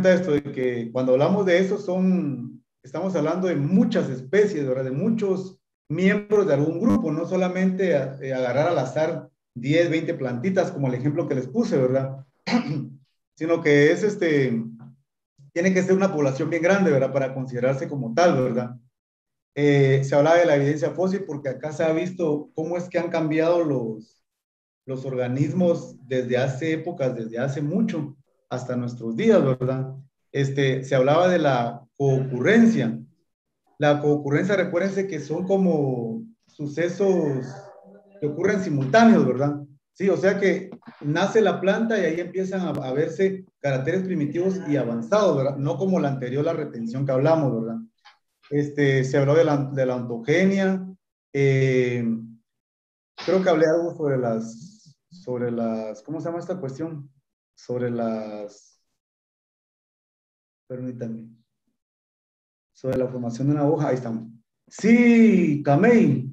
Esto de que cuando hablamos de eso estamos hablando de muchas especies, ¿verdad? De muchos miembros de algún grupo, no solamente agarrar al azar 10, 20 plantitas, como el ejemplo que les puse, ¿verdad? Sino que tiene que ser una población bien grande, ¿verdad? Para considerarse como tal, ¿verdad? Se hablaba de la evidencia fósil porque acá se ha visto cómo es que han cambiado los organismos desde hace épocas, desde hace mucho, hasta nuestros días, ¿verdad? Se hablaba de la coocurrencia. La coocurrencia, recuérdense que son como sucesos que ocurren simultáneos, ¿verdad? Sí, o sea que nace la planta y ahí empiezan a verse caracteres primitivos y avanzados, ¿verdad? No como la anterior, la retención que hablamos, ¿verdad? Se habló de la ontogenia, eh, creo que hablé algo sobre las, ¿cómo se llama esta cuestión? Sobre las, permítanme, sobre la formación de una hoja, ahí estamos. Sí, Camey.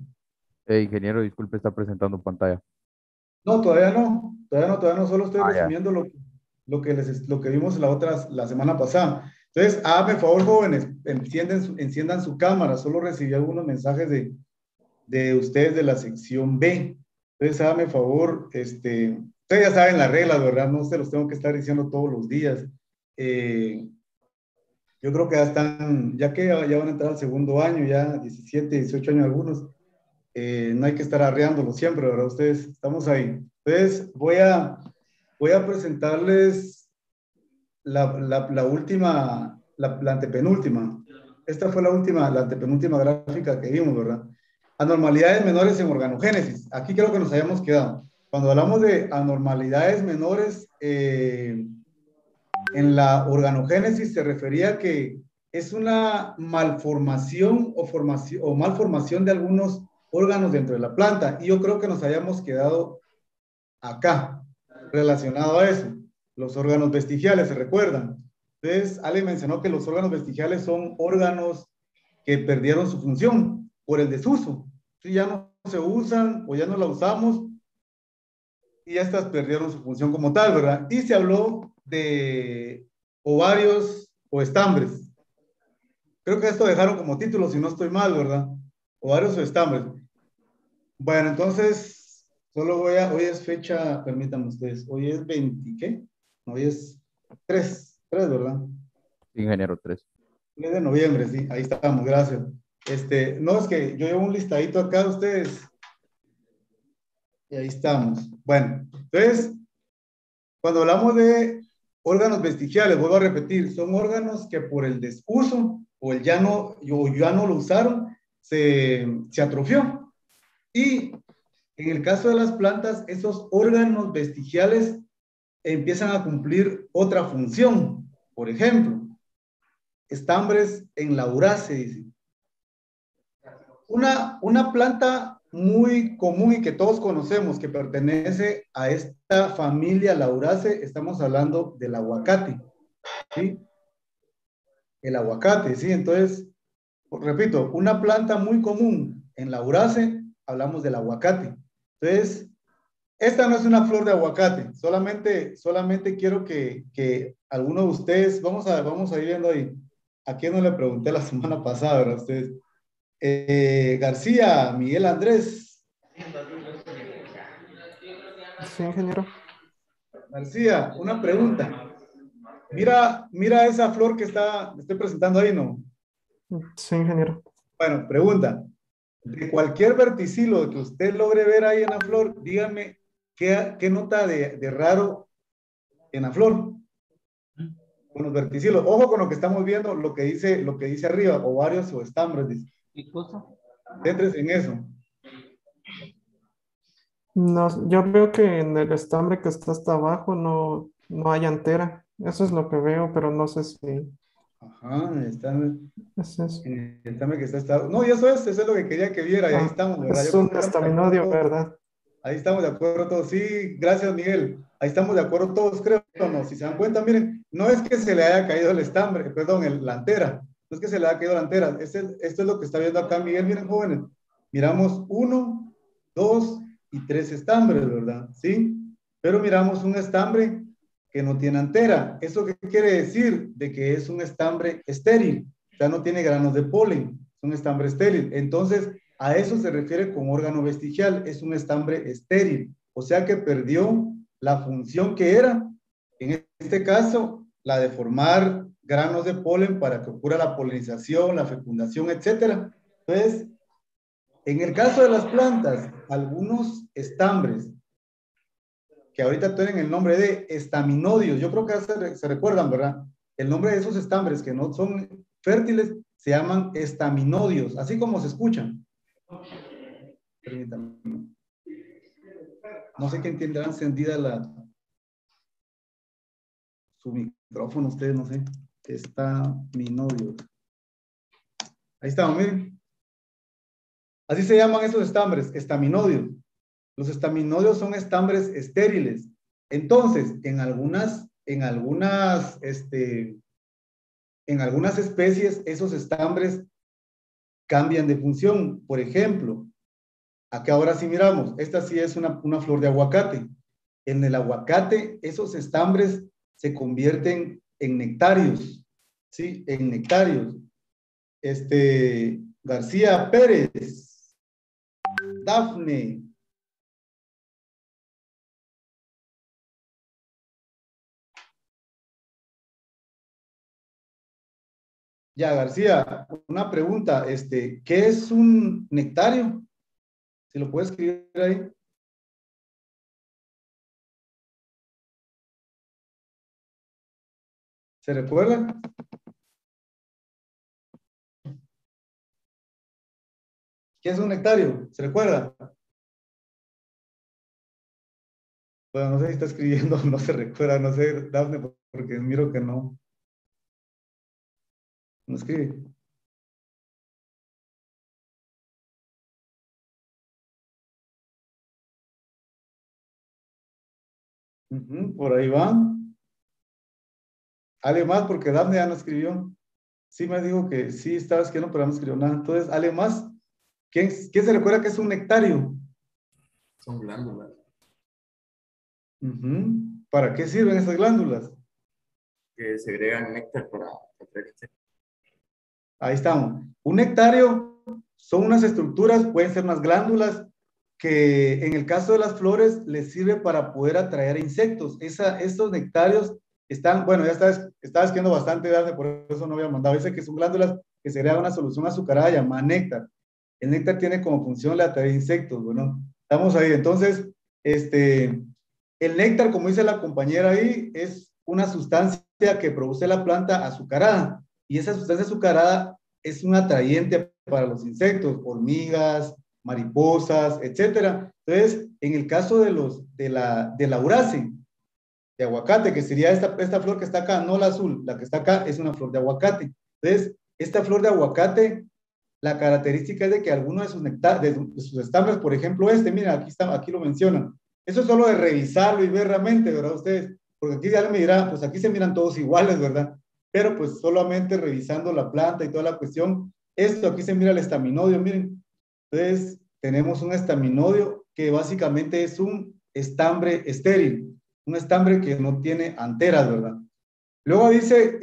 Ingeniero, disculpe, está presentando pantalla. No, todavía no, solo estoy Ah, ya. resumiendo lo que vimos la semana pasada. Entonces, háganme favor, jóvenes, enciendan su cámara, solo recibí algunos mensajes de ustedes de la sección B. Entonces, háganme favor, ustedes ya saben las reglas, ¿verdad? No se los tengo que estar diciendo todos los días. Eh, yo creo que ya que ya van a entrar al segundo año, ya 17, 18 años algunos, no hay que estar arreándolo siempre, ¿verdad? Ustedes, estamos ahí. Entonces, voy a presentarles la última, la antepenúltima. Esta fue la antepenúltima gráfica que vimos, ¿verdad? Anormalidades menores en organogénesis. Aquí creo que nos hayamos quedado. Cuando hablamos de anormalidades menores en la organogénesis, se refería a que es una malformación o malformación de algunos órganos dentro de la planta. Y yo creo que nos hayamos quedado acá, relacionado a eso. Los órganos vestigiales, ¿se recuerdan? Entonces, Ale mencionó que los órganos vestigiales son órganos que perdieron su función por el desuso. Si ya no se usan o ya no la usamos y estas perdieron su función como tal, ¿verdad? Y se habló de ovarios o estambres. Creo que esto dejaron como título, si no estoy mal, ¿verdad? Ovarios o estambres. Bueno, entonces, hoy es fecha, permítanme ustedes, hoy es 20, ¿qué? Hoy es 3, ¿verdad? Ingeniero 3. 3 de noviembre, sí, ahí estamos, gracias. No, es que yo llevo un listadito acá de ustedes y ahí estamos. Bueno, entonces, cuando hablamos de órganos vestigiales, vuelvo a repetir, son órganos que por el desuso o ya no lo usaron, se atrofió. Y en el caso de las plantas, esos órganos vestigiales empiezan a cumplir otra función. Por ejemplo, estambres en la Lauraceae, dice. Una planta muy común y que todos conocemos que pertenece a esta familia Lauraceae, estamos hablando del aguacate, ¿sí? El aguacate, ¿sí? Entonces, repito, una planta muy común en Lauraceae, hablamos del aguacate. Entonces, esta no es una flor de aguacate, solamente quiero que alguno de ustedes, vamos a ir viendo ahí. ¿A quién no le pregunté la semana pasada, verdad? Ustedes. García, Miguel Andrés. Sí, ingeniero. García, una pregunta. Mira esa flor que estoy presentando ahí, ¿no? Sí, ingeniero. Bueno, pregunta. De cualquier verticilo que usted logre ver ahí en la flor, dígame qué nota de raro en la flor. Con los verticilos. Ojo con lo que estamos viendo, lo que dice arriba, ovarios o estambres, dice. ¿Qué cosa? Céntrese en eso. No, yo veo que en el estambre que está hasta abajo no hay antera. Eso es lo que veo, pero no sé si Ajá, está es eso. en el estambre que está. No, y eso es lo que quería que viera, y ahí Ah, estamos, ¿verdad? Yo es creo un que estamos de acuerdo estaminodio, todos. ¿verdad? Ahí estamos de acuerdo todos. Sí, gracias, Miguel. Ahí estamos de acuerdo todos, creo, ¿no? Si se dan cuenta, miren, no es que se le haya caído el estambre, perdón, la antera. No es que se le haya caído la antera. Esto es lo que está viendo acá Miguel. Miren, jóvenes, miramos 1, 2 y 3 estambres, ¿verdad? Sí, pero miramos un estambre que no tiene antera. ¿Eso qué quiere decir? De que es un estambre estéril, o sea, no tiene granos de polen, es un estambre estéril. Entonces, a eso se refiere con órgano vestigial, es un estambre estéril, o sea que perdió la función que era, en este caso, la de formar granos de polen para que ocurra la polinización, la fecundación, etcétera. Entonces, en el caso de las plantas, algunos estambres que ahorita tienen el nombre de estaminodios, yo creo que se recuerdan, ¿verdad? El nombre de esos estambres que no son fértiles se llaman estaminodios, así como se escuchan. Permítanme. No sé quién tendrá encendida su micrófono, ustedes no sé. Estaminodios. Ahí estamos, miren. Así se llaman esos estambres, estaminodios. Los estaminodios son estambres estériles. Entonces, en algunas especies, esos estambres cambian de función. Por ejemplo, acá ahora sí miramos, esta sí es una flor de aguacate. En el aguacate, esos estambres se convierten en nectarios, ¿sí? En nectarios. García Pérez, Dafne. Ya, García, una pregunta, ¿qué es un nectario? Si lo puedes escribir ahí. ¿Se recuerda? ¿Qué es un nectario? ¿Se recuerda? Bueno, no sé si está escribiendo, no se recuerda, no sé, Dafne, porque miro que no escribe. Por ahí va. Ale más, porque Dafne ya no escribió. Sí me dijo que sí estaba escribiendo, pero no escribió nada. Entonces, Ale más, ¿quién se recuerda que es un nectario? Son glándulas. ¿Para qué sirven esas glándulas? Que segregan néctar para atraer insectos. Ahí estamos. Un nectario son unas estructuras, pueden ser unas glándulas, que en el caso de las flores les sirve para poder atraer insectos. Estos nectarios están, bueno, ya estaba escribiendo bastante, Dafne, por eso no había mandado. Dice que son glándulas que segregan una solución azucarada llamada néctar. El néctar tiene como función la atraer insectos. Bueno, estamos ahí. Entonces, el néctar, como dice la compañera ahí, es una sustancia que produce la planta azucarada. Y esa sustancia azucarada es un atrayente para los insectos, hormigas, mariposas, etcétera. Entonces, en el caso de la Uracea, de aguacate, que sería esta flor que está acá, no la azul, la que está acá es una flor de aguacate. Entonces, esta flor de aguacate, la característica es de que algunos de sus estambres, por ejemplo mira, aquí lo mencionan. Eso es solo de revisarlo y ver realmente, ¿verdad? Ustedes, porque aquí ya me dirán, pues aquí se miran todos iguales, ¿verdad? Pero pues solamente revisando la planta y toda la cuestión, aquí se mira el estaminodio, miren. Entonces, tenemos un estaminodio que básicamente es un estambre estéril, un estambre que no tiene anteras, ¿verdad? Luego dice,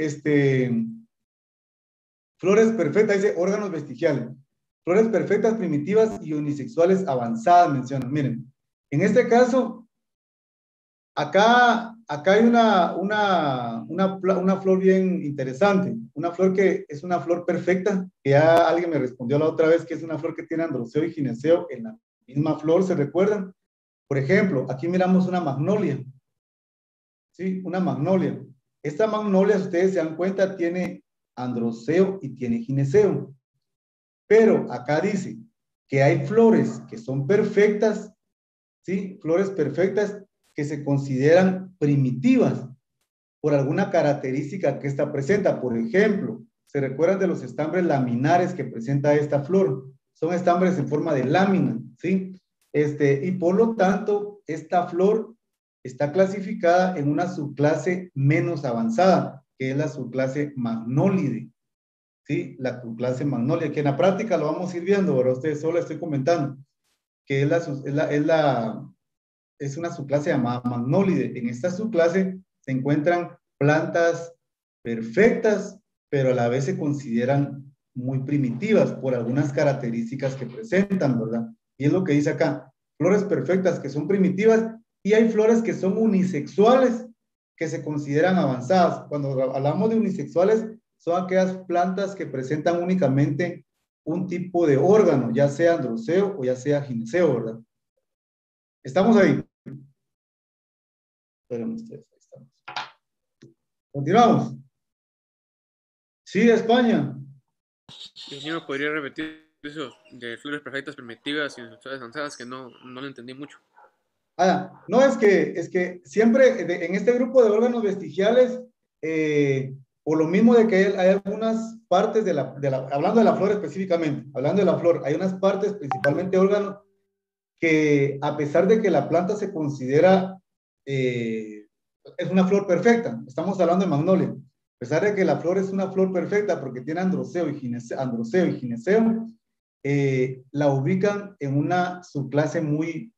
flores perfectas, dice órganos vestigiales. Flores perfectas, primitivas y unisexuales avanzadas, mencionan. Miren, en este caso, acá hay una flor bien interesante, una flor que es una flor perfecta, que ya alguien me respondió la otra vez que es una flor que tiene androceo y gineceo en la misma flor, ¿se recuerdan? Por ejemplo, aquí miramos una magnolia, ¿sí? Una magnolia. Esta magnolia, si ustedes se dan cuenta, tiene androceo y tiene gineceo. Pero acá dice que hay flores que son perfectas, ¿sí? Flores perfectas que se consideran primitivas por alguna característica que esta presenta. Por ejemplo, ¿se recuerdan de los estambres laminares que presenta esta flor? Son estambres en forma de lámina, ¿sí? Y por lo tanto, esta flor está clasificada en una subclase menos avanzada, que es la subclase Magnolide, ¿sí? La subclase Magnolia, que en la práctica lo vamos a ir viendo, ahora ustedes solo estoy comentando, que es una subclase llamada Magnolide. En esta subclase Se encuentran plantas perfectas, pero a la vez se consideran muy primitivas por algunas características que presentan, ¿verdad? Y es lo que dice acá, flores perfectas que son primitivas y hay flores que son unisexuales que se consideran avanzadas. Cuando hablamos de unisexuales, son aquellas plantas que presentan únicamente un tipo de órgano, ya sea androceo o ya sea gineceo, ¿verdad? ¿Estamos ahí? Esperen ustedes, ahí estamos. Continuamos. Sí, España. Y si me podría repetir eso de flores perfectas primitivas y flores avanzadas, que no lo entendí mucho. No, es que siempre en este grupo de órganos vestigiales, por lo mismo de que hay algunas partes hablando de la flor específicamente, hablando de la flor, hay unas partes, principalmente órganos, que a pesar de que la planta se considera, es una flor perfecta, estamos hablando de magnolia, a pesar de que la flor es una flor perfecta porque tiene androceo y gineceo, la ubican en una subclase muy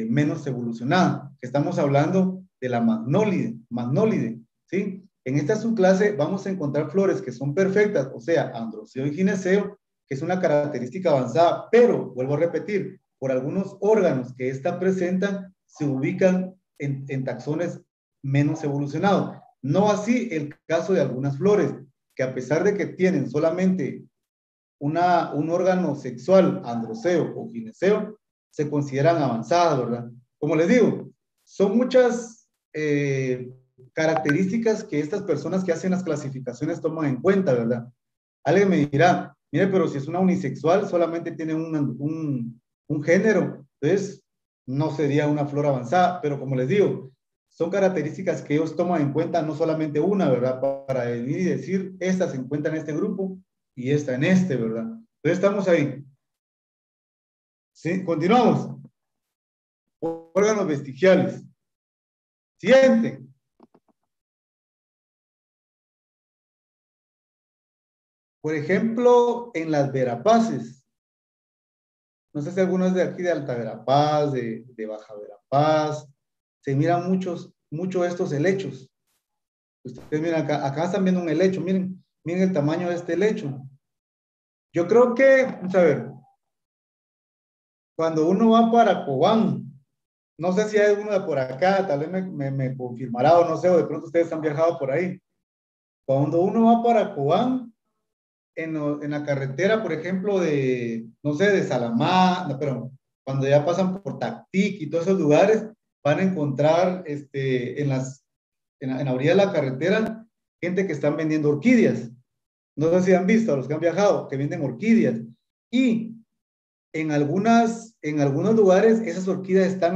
menos evolucionada, que estamos hablando de la magnólide, ¿sí? En esta subclase vamos a encontrar flores que son perfectas, o sea, androceo y gineceo, que es una característica avanzada, pero, vuelvo a repetir, por algunos órganos que esta presentan, se ubican en taxones menos evolucionados. No así el caso de algunas flores, que a pesar de que tienen solamente un órgano sexual, androceo o gineceo, se consideran avanzadas, ¿verdad? Como les digo, son muchas características que estas personas que hacen las clasificaciones toman en cuenta, ¿verdad? Alguien me dirá, mire, pero si es una unisexual, solamente tiene un género, entonces no sería una flor avanzada, pero como les digo, son características que ellos toman en cuenta, no solamente una, ¿verdad? Para venir y decir, esta se encuentra en este grupo y esta en este, ¿verdad? Entonces estamos ahí. Sí, continuamos. Órganos vestigiales. Siguiente. Por ejemplo, en las verapaces. No sé si algunos de aquí de Alta Verapaz, de Baja Verapaz, se miran mucho estos helechos. Ustedes miren acá están viendo un helecho, miren el tamaño de este helecho. Yo creo que, vamos a ver, cuando uno va para Cobán, no sé si hay alguno de por acá, tal vez me confirmará o no sé, o de pronto ustedes han viajado por ahí. Cuando uno va para Cobán, en la carretera, por ejemplo, no sé, de Salamá, no, pero cuando ya pasan por Tactic y todos esos lugares, van a encontrar en la orilla de la carretera gente que están vendiendo orquídeas. No sé si han visto a los que han viajado, que venden orquídeas. Y en algunos lugares esas orquídeas están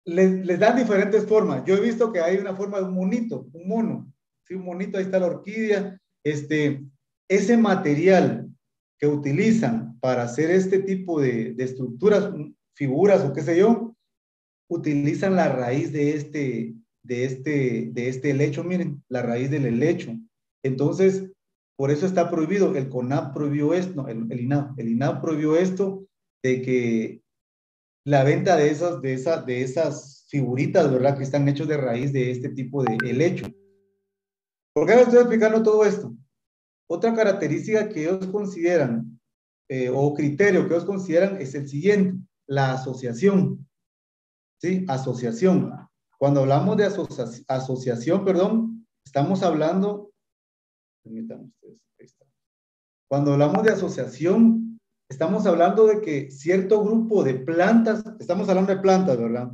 les dan diferentes formas. Yo he visto que hay una forma de un monito, un mono. Sí, un monito, ahí está la orquídea. Ese material que utilizan para hacer este tipo de estructuras, figuras o qué sé yo, utilizan la raíz de este helecho, miren, la raíz del helecho. Entonces, por eso está prohibido. El CONAP prohibió esto, no, el INAH prohibió esto de que la venta de esas figuritas, ¿verdad? Que están hechos de raíz de este tipo de helecho. ¿Por qué les estoy explicando todo esto? Otra característica que ellos consideran, o criterio que ellos consideran es el siguiente, la asociación. ¿Sí? Asociación. Cuando hablamos de asociación, perdón, estamos hablando, permítanme ustedes, ahí está. Cuando hablamos de asociación, estamos hablando de que cierto grupo de plantas, estamos hablando de plantas, ¿verdad?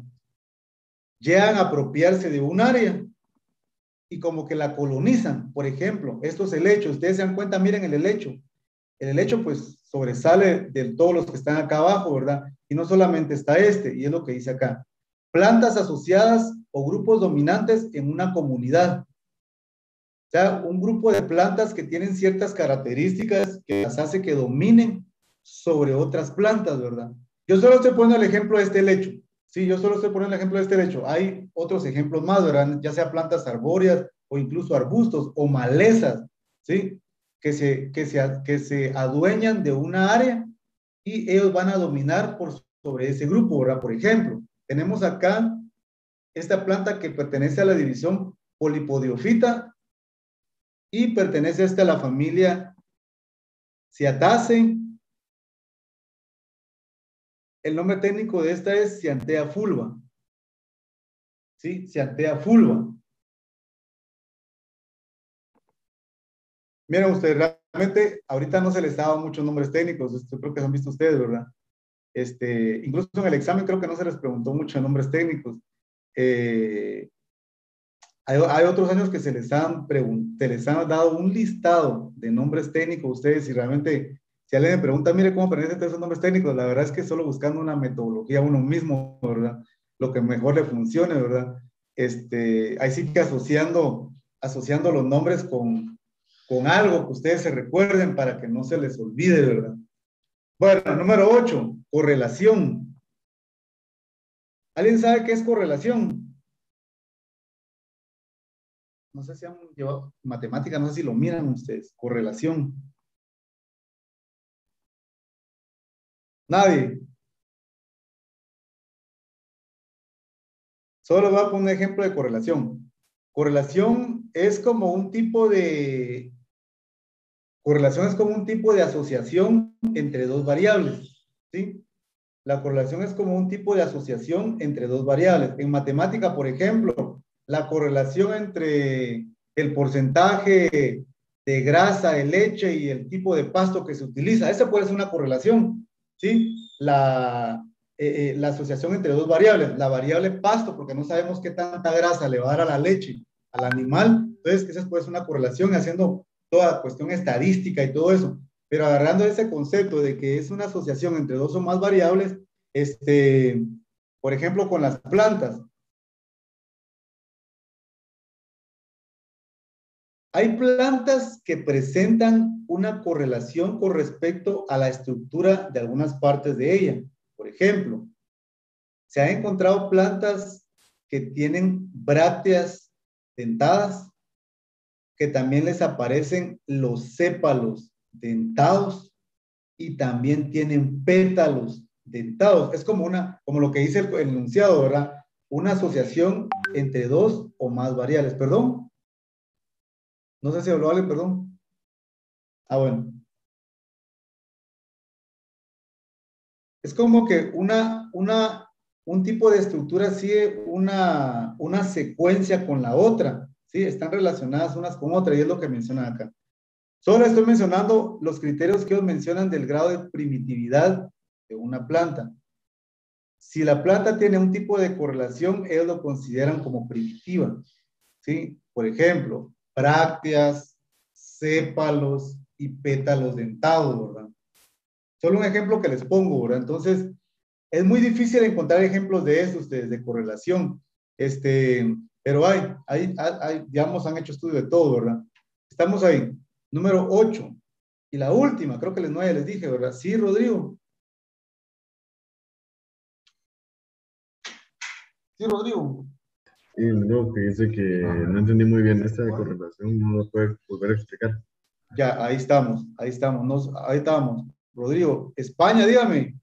Llegan a apropiarse de un área y como que la colonizan. Por ejemplo, estos helechos, ustedes se dan cuenta, miren el helecho. El helecho pues sobresale de todos los que están acá abajo, ¿verdad? Y no solamente está y es lo que dice acá. Plantas asociadas o grupos dominantes en una comunidad. O sea, un grupo de plantas que tienen ciertas características que las hace que dominen sobre otras plantas, ¿verdad? Yo solo estoy poniendo el ejemplo de este helecho. Sí, yo solo estoy poniendo el ejemplo de este helecho. Hay otros ejemplos más, ¿verdad? Ya sea plantas arbóreas o incluso arbustos o malezas, ¿sí? Que se adueñan de una área y ellos van a dominar sobre ese grupo, ¿verdad? Por ejemplo, tenemos acá esta planta que pertenece a la división Polipodiophyta y pertenece a la familia Cyathraceae. El nombre técnico de esta es Cyanthea fulva. ¿Sí? Cyanthea fulva. Miren ustedes, realmente ahorita no se les daba muchos nombres técnicos, esto creo que han visto ustedes, ¿verdad? Incluso en el examen creo que no se les preguntó mucho nombres técnicos. Hay otros años que se les han dado un listado de nombres técnicos ustedes, y realmente si alguien me pregunta, mire cómo aprendiste todos esos nombres técnicos, la verdad es que solo buscando una metodología uno mismo, ¿verdad? Lo que mejor le funcione, ¿verdad? Ahí sí que asociando los nombres con algo que ustedes se recuerden para que no se les olvide, ¿verdad? Bueno, número 8, correlación. ¿Alguien sabe qué es correlación? No sé si han llevado matemática, no sé si lo miran ustedes. Correlación. Nadie. Solo les voy a poner un ejemplo de correlación. Correlación es como un tipo de asociación entre dos variables, ¿sí? La correlación es como un tipo de asociación entre dos variables. En matemática, por ejemplo, la correlación entre el porcentaje de grasa de leche y el tipo de pasto que se utiliza, esa puede ser una correlación, ¿sí? La asociación entre dos variables, la variable pasto, porque no sabemos qué tanta grasa le va a dar a la leche al animal, entonces esa puede ser una correlación, haciendo toda cuestión estadística y todo eso, pero agarrando ese concepto de que es una asociación entre dos o más variables, por ejemplo, con las plantas. Hay plantas que presentan una correlación con respecto a la estructura de algunas partes de ella. Por ejemplo, se han encontrado plantas que tienen brácteas dentadas, que también les aparecen los sépalos dentados y también tienen pétalos dentados. Es como lo que dice el enunciado, ¿verdad? Una asociación entre dos o más variables. ¿Perdón? No sé si habló alguien, perdón. Ah, bueno. Es como que un tipo de estructura sigue una secuencia con la otra, ¿sí? Están relacionadas unas con otras y es lo que mencionan acá. Solo estoy mencionando los criterios que ellos mencionan del grado de primitividad de una planta. Si la planta tiene un tipo de correlación, ellos lo consideran como primitiva, ¿sí? Por ejemplo, brácteas, sépalos y pétalos dentados, ¿verdad? Solo un ejemplo que les pongo, ¿verdad? Entonces, es muy difícil encontrar ejemplos de eso ustedes, de correlación. Pero digamos, han hecho estudio de todo, ¿verdad? Estamos ahí. Número 8. Y la última, creo que les 9 les dije, ¿verdad? Sí, Rodrigo. Sí, Rodrigo. Sí, no, que dice que no entendí muy bien esta de correlación, no lo puede volver a explicar. Ya, ahí estamos, ahí estamos. Rodrigo, España, dígame.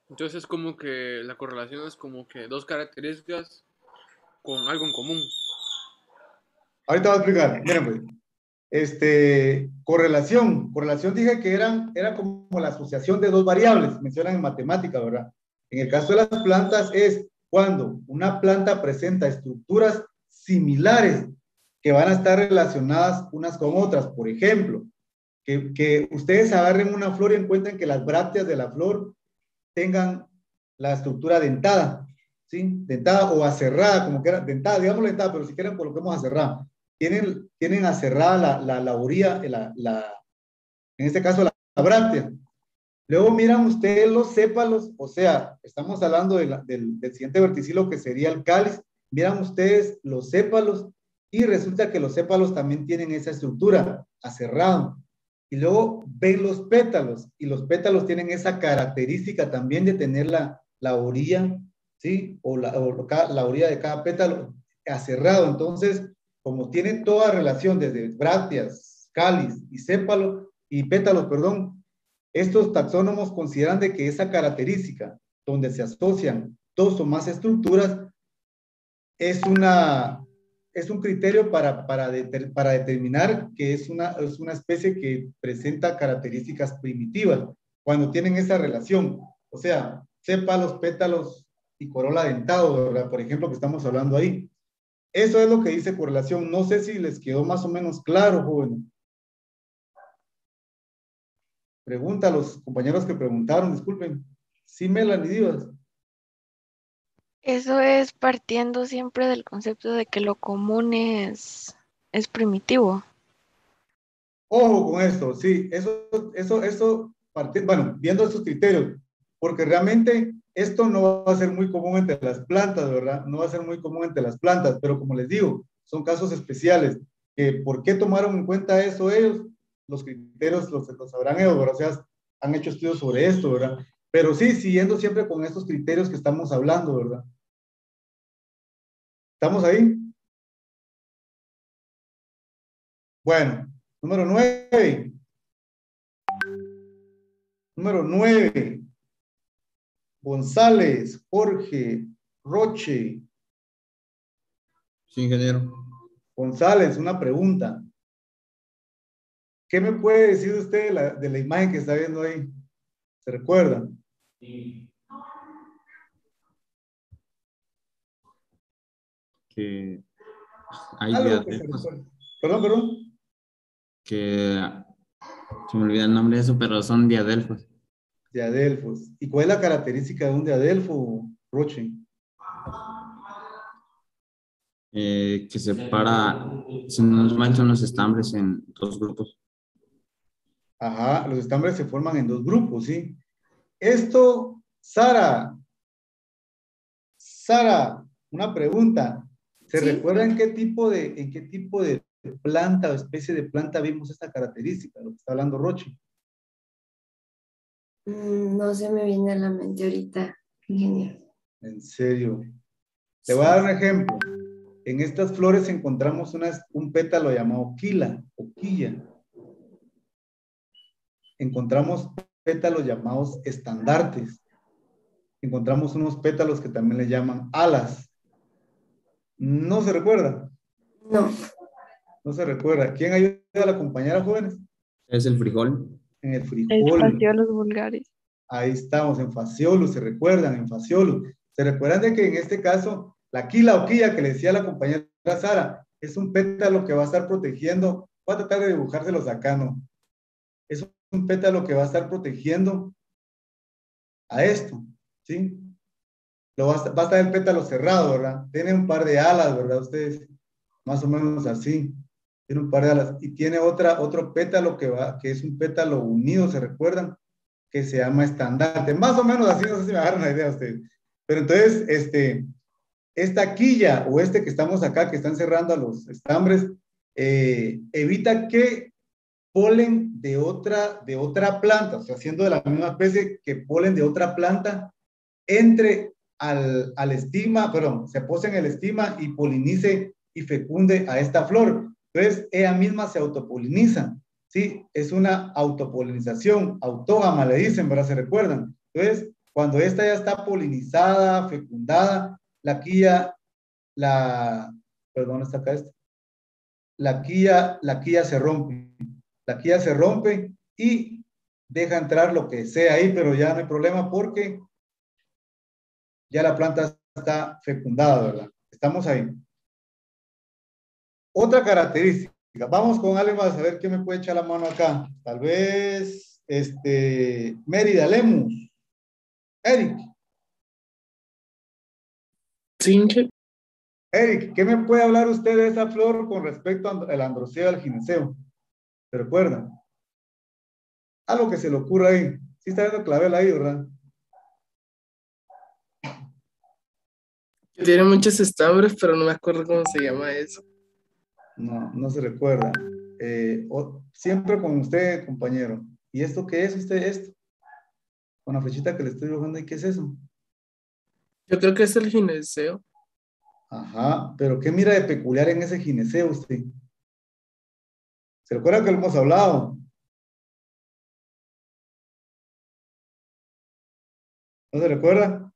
Entonces es como que la correlación es como que dos características con algo en común. Ahorita voy a explicar. Miren pues. Correlación dije que era como la asociación de dos variables, mencionan en matemática, ¿verdad? En el caso de las plantas es cuando una planta presenta estructuras similares que van a estar relacionadas unas con otras. Por ejemplo, que ustedes agarren una flor y encuentren que las brácteas de la flor tengan la estructura dentada, ¿sí? Dentada o aserrada, como que era, dentada, digamos dentada, pero si quieren coloquemos aserrada. Tienen aserrada la orilla, en este caso la bráctea. Luego miran ustedes los sépalos, o sea, estamos hablando del siguiente verticilo que sería el cáliz. Miran ustedes los sépalos y resulta que los sépalos también tienen esa estructura, aserrado. Y luego ven los pétalos y los pétalos tienen esa característica también de tener la orilla, ¿sí? O la orilla de cada pétalo aserrado. Entonces, como tiene toda relación desde brácteas, cáliz y sépalo y pétalos, perdón, estos taxónomos consideran de que esa característica donde se asocian dos o más estructuras es es un criterio para determinar que es una especie que presenta características primitivas cuando tienen esa relación. O sea, sépalos, pétalos y corola dentado, ¿verdad? Por ejemplo, que estamos hablando ahí. Eso es lo que dice correlación. No sé si les quedó más o menos claro, jóvenes. Pregunta a los compañeros que preguntaron, disculpen. Sí, Melanie Divas. Eso es partiendo siempre del concepto de que lo común es primitivo. Ojo con esto, sí, bueno, viendo estos criterios, porque realmente esto no va a ser muy común entre las plantas, ¿verdad? No va a ser muy común entre las plantas, pero como les digo, son casos especiales. ¿Por qué tomaron en cuenta eso ellos? Los criterios los sabrán ellos, ¿verdad? O sea, han hecho estudios sobre esto, ¿verdad? Pero sí, siguiendo siempre con estos criterios que estamos hablando, ¿verdad? ¿Estamos ahí? Bueno, número 9. Número 9. González, Jorge, Roche. Sí, ingeniero. González, una pregunta. ¿Qué me puede decir usted de la imagen que está viendo ahí? ¿Se recuerda? Que hay Algo que se diadelfos, recuerda. Perdón. que se me olvida el nombre de eso, pero son diadelfos. Diadelfos. ¿Y cuál es la característica de un diadelfo, Roche? Que separa, si no nos manchan los estambres en dos grupos. Ajá, los estambres se forman en dos grupos, ¿sí? Esto, Sara, una pregunta. ¿Se Sí. recuerda en qué tipo de planta o especie de planta vimos esta característica, lo que está hablando Roche? No se me viene a la mente ahorita, ingeniero. En serio. Te voy a dar un ejemplo. En estas flores encontramos un pétalo llamado quila o quilla. Encontramos pétalos llamados estandartes. Encontramos unos pétalos que también le llaman alas. ¿No se recuerda? No. No se recuerda. ¿Quién ayuda a la compañera, jóvenes? Es el frijol. En el Es frijol. fasciolos vulgares. Ahí estamos, en Fasciolus, se recuerdan, en Fasciolus. Se recuerdan de que en este caso, la quila o quilla que le decía la compañera Sara, es un pétalo que va a estar protegiendo. Voy a tratar de dibujárselos acá, ¿no? Es un pétalo que va a estar protegiendo a esto, ¿sí? Va a estar el pétalo cerrado, ¿verdad? Tiene un par de alas, ¿verdad? Ustedes, más o menos así. Tiene un par de alas. Y tiene otro pétalo que es un pétalo unido, ¿se recuerdan? Que se llama estandarte. Más o menos así, no sé si me agarran la idea ustedes. Pero entonces, esta quilla o que estamos acá, que están cerrando a los estambres, evita que polen de otra planta, o sea, siendo de la misma especie que polen de otra planta, entre al estigma, perdón, se pose en el estigma y polinice y fecunde a esta flor. Entonces, ella misma se autopoliniza, ¿sí? Es una autopolinización, autógama le dicen, ¿verdad? ¿Se recuerdan? Entonces, cuando esta ya está polinizada, fecundada, la quilla, perdón, está acá esto, la quilla se rompe. La quilla se rompe y deja entrar lo que sea ahí, pero ya no hay problema porque ya la planta está fecundada, ¿verdad? Estamos ahí. Otra característica. Vamos con alguien más a ver qué me puede echar la mano acá. Tal vez, Mérida Lemus. Eric. Sí, Eric, ¿qué me puede hablar usted de esa flor con respecto al androceo y al gineceo? ¿Se recuerdan? Algo que se le ocurra ahí. Sí está viendo clavel ahí, ¿verdad? tiene muchos estambres, pero no me acuerdo cómo se llama eso. No, no se recuerda. Siempre con usted, compañero. ¿Y esto qué es usted? Esto. Con la flechita que le estoy dibujando, ¿y qué es eso? Yo creo que es el gineceo. Ajá, pero ¿qué mira de peculiar en ese gineceo usted? ¿Se recuerda que lo hemos hablado? ¿No se recuerda?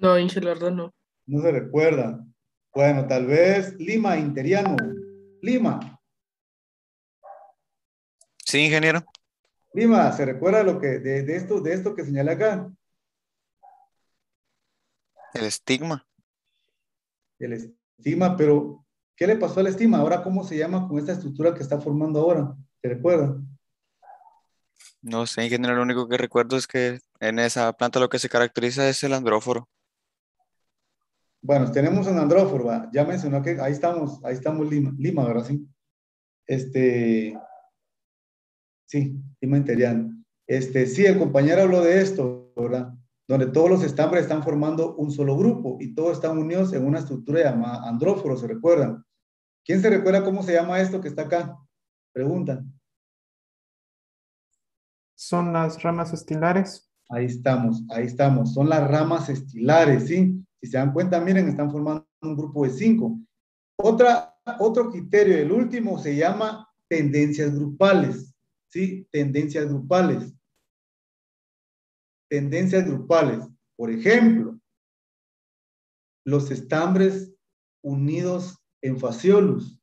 No, Inge, la verdad no. No se recuerda. Bueno, tal vez Lima, Interiano. Lima. Sí, ingeniero. Lima, ¿se recuerda de esto que señalé acá? El estigma. El estigma, pero ¿qué le pasó al estigma? Ahora, ¿cómo se llama con esta estructura que está formando ahora? ¿Se recuerda? No sé, ingeniero, lo único que recuerdo es que en esa planta lo que se caracteriza es el andróforo. Bueno, tenemos un andróforo, ¿va? Ya mencionó que ahí estamos Lima, ¿verdad? Sí. Sí, Lima Interiano. Sí, el compañero habló de esto, ¿verdad? Donde todos los estambres están formando un solo grupo y todos están unidos en una estructura llamada andróforo, ¿se recuerdan? ¿Quién se recuerda cómo se llama esto que está acá? Preguntan. Son las ramas estilares. Ahí estamos. Son las ramas estilares, ¿sí? Si se dan cuenta, miren, están formando un grupo de 5. Otro criterio, el último, se llama tendencias grupales, ¿sí? Tendencias grupales. Tendencias grupales. Por ejemplo, los estambres unidos en fasciolus.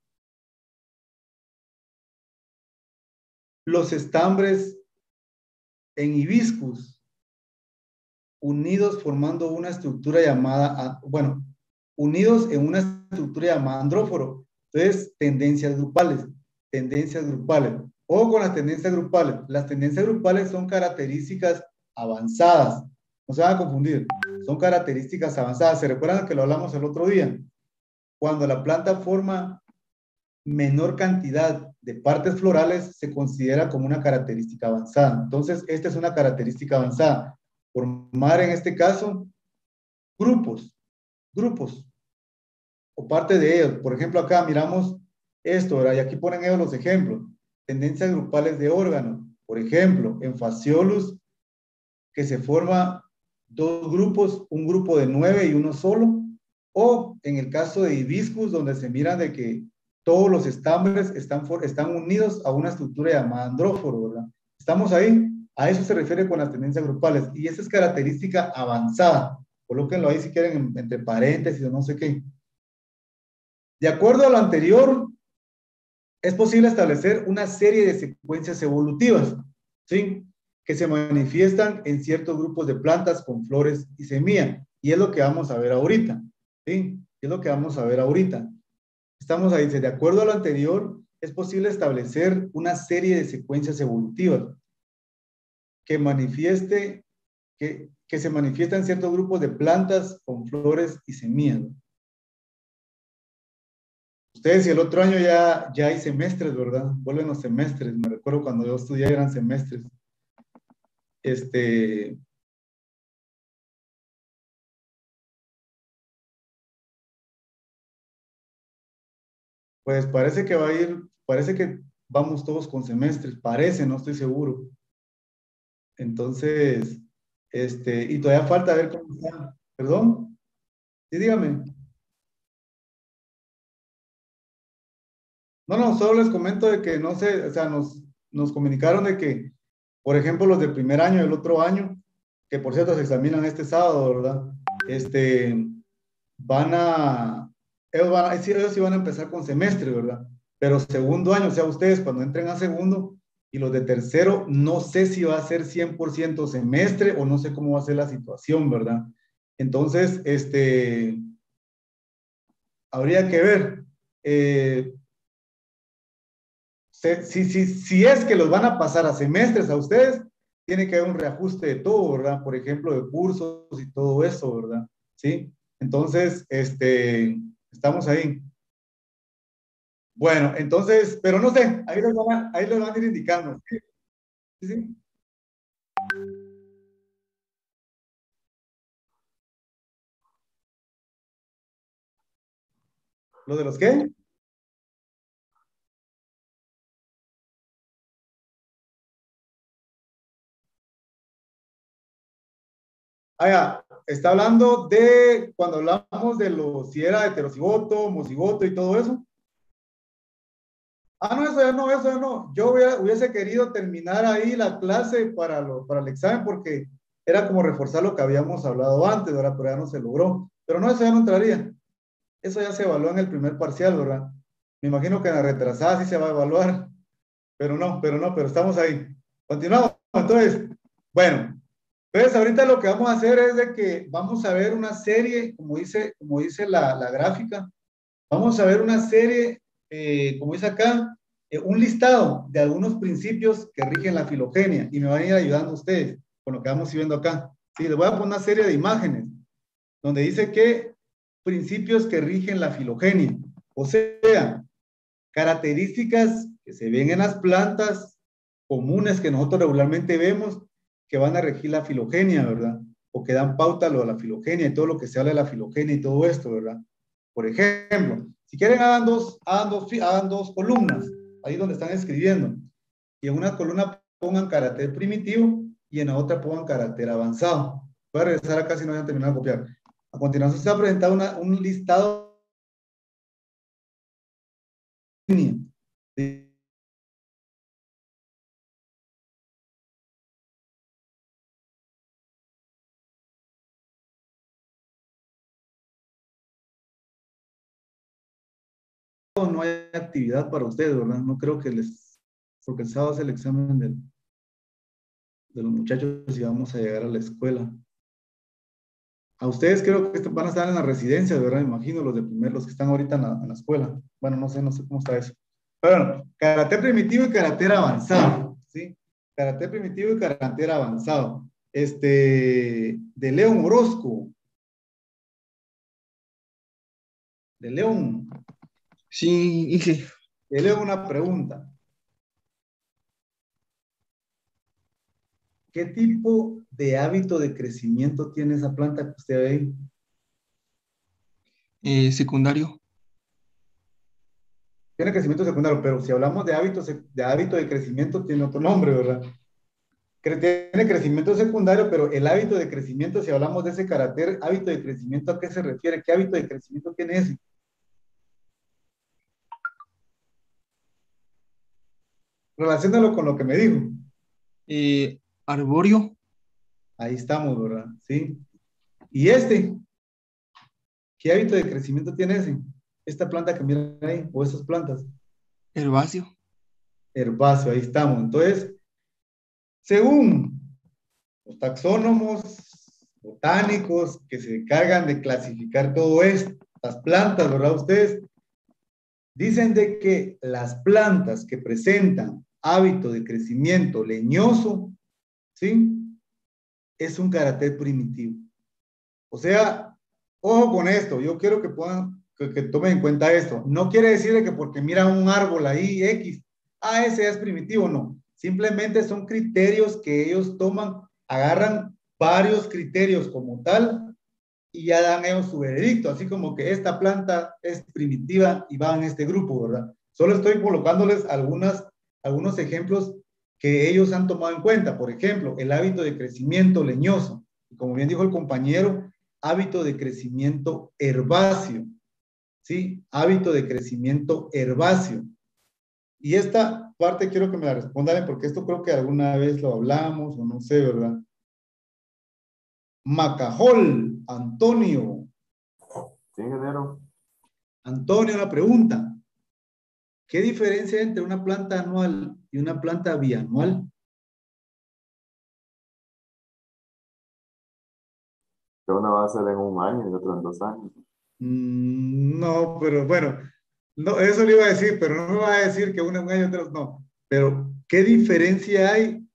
Los estambres en hibiscus, unidos formando una estructura llamada, unidos en una estructura llamada andróforo. Entonces, tendencias grupales. Ojo con las tendencias grupales. Las tendencias grupales son características avanzadas. No se van a confundir. Son características avanzadas. ¿Se recuerdan que lo hablamos el otro día? Cuando la planta forma menor cantidad de partes florales, se considera como una característica avanzada. Entonces, esta es una característica avanzada. Formar, en este caso, grupos, o parte de ellos. Por ejemplo, acá miramos esto, ¿verdad? Y aquí ponen ellos los ejemplos. Tendencias grupales de órganos. Por ejemplo, en Fasciolus, que se forma 2 grupos, un grupo de 9 y uno solo. O en el caso de Hibiscus, donde se mira de que todos los estambres están unidos a una estructura llamada andróforo, ¿verdad? ¿Estamos ahí? A eso se refiere con las tendencias grupales. Y esa es característica avanzada. Colóquenlo ahí si quieren entre paréntesis o no sé qué. De acuerdo a lo anterior, es posible establecer una serie de secuencias evolutivas, ¿sí? Que se manifiestan en ciertos grupos de plantas con flores y semillas. Y es lo que vamos a ver ahorita, ¿sí? Es lo que vamos a ver ahorita. Estamos ahí, de acuerdo a lo anterior, es posible establecer una serie de secuencias evolutivas que se manifiestan en ciertos grupos de plantas con flores y semillas. Ustedes, y el otro año ya hay semestres, ¿verdad? Vuelven los semestres. Me recuerdo cuando yo estudié eran semestres. Pues parece que vamos todos con semestres. Parece, no estoy seguro. Entonces, y todavía falta ver cómo está. ¿Perdón? Sí, dígame. No, solo les comento de que no sé, o sea, nos comunicaron de que, por ejemplo, los del primer año y el otro año, que por cierto se examinan este sábado, ¿verdad? Ellos sí van a empezar con semestre, ¿verdad? Pero segundo año, o sea, ustedes cuando entren a segundo y los de tercero, no sé si va a ser 100% semestre o no sé cómo va a ser la situación, ¿verdad? Entonces, habría que ver. Si es que los van a pasar a semestres a ustedes, tiene que haber un reajuste de todo, ¿verdad? Por ejemplo, de cursos y todo eso, ¿verdad? ¿Sí? Entonces, estamos ahí. Bueno, entonces, pero no sé, ahí les van a ir indicando. ¿Sí? ¿Sí? ¿Lo de los qué? Está hablando de cuando hablamos de si era heterocigoto, homocigoto y todo eso. No, eso ya no. Yo hubiese querido terminar ahí la clase para el examen porque era como reforzar lo que habíamos hablado antes, ¿verdad? Pero ya no se logró. Pero no, eso ya no entraría. Eso ya se evaluó en el primer parcial, ¿verdad? Me imagino que en la retrasada sí se va a evaluar, pero estamos ahí. Continuamos, entonces, bueno, entonces ahorita lo que vamos a hacer es de que vamos a ver una serie, como dice la gráfica, vamos a ver una serie, como dice acá, un listado de algunos principios que rigen la filogenia y me van a ir ayudando ustedes con lo que vamos viendo acá. Sí, les voy a poner una serie de imágenes donde dice que principios que rigen la filogenia, o sea, características que se ven en las plantas comunes que nosotros regularmente vemos que van a regir la filogenia, ¿verdad? O que dan pauta a lo de la filogenia y todo lo que se habla de la filogenia y todo esto, ¿verdad? Por ejemplo, si quieren hagan dos columnas, ahí donde están escribiendo, y en una columna pongan carácter primitivo y en la otra pongan carácter avanzado. Voy a regresar acá si no hayan terminado de copiar. A continuación se va a presentar un listado de no hay actividad para ustedes, ¿verdad? No creo que porque el sábado es el examen de los muchachos y vamos a llegar a la escuela. A ustedes creo que van a estar en la residencia, ¿verdad? Me imagino los que están ahorita en la escuela. Bueno, no sé cómo está eso. Pero bueno, carácter primitivo y carácter avanzado, ¿sí? Carácter primitivo y carácter avanzado. De León Orozco. De León. Sí, sí. Le leo una pregunta. ¿Qué tipo de hábito de crecimiento tiene esa planta que usted ve ahí? Secundario. Tiene crecimiento secundario, pero si hablamos de hábito de crecimiento, tiene otro nombre, ¿verdad? Tiene crecimiento secundario, pero el hábito de crecimiento, si hablamos de ese carácter, hábito de crecimiento, ¿a qué se refiere? ¿Qué hábito de crecimiento tiene ese? Relaciónalo con lo que me dijo. Arbóreo. Ahí estamos, ¿verdad? Sí. ¿Y qué hábito de crecimiento tiene ese? Esta planta que miran ahí, o esas plantas. Herbáceo. Herbáceo, ahí estamos. Entonces, según los taxónomos botánicos que se encargan de clasificar todo esto, las plantas, ¿verdad? Ustedes dicen de que las plantas que presentan hábito de crecimiento leñoso, ¿sí? Es un carácter primitivo. O sea, ojo con esto, yo quiero que tomen en cuenta esto. No quiere decir de que porque miran un árbol ahí, X, ese es primitivo, no. Simplemente son criterios que ellos toman, agarran varios criterios como tal y ya dan ellos su veredicto, así como que esta planta es primitiva y va en este grupo, ¿verdad? Solo estoy colocándoles algunos ejemplos que ellos han tomado en cuenta. Por ejemplo, el hábito de crecimiento leñoso. Como bien dijo el compañero, hábito de crecimiento herbáceo. ¿Sí? Hábito de crecimiento herbáceo. Y esta parte quiero que me la respondan porque esto creo que alguna vez lo hablamos o no sé, ¿verdad? Macajol, Antonio. Sí, ingeniero. Antonio, una pregunta. ¿Qué diferencia hay entre una planta anual y una planta bianual? Que una va a ser en un año y otra en 2 años. No, pero bueno, no, eso le iba a decir, pero no me va a decir que una un año y otra no. Pero, ¿qué diferencia hay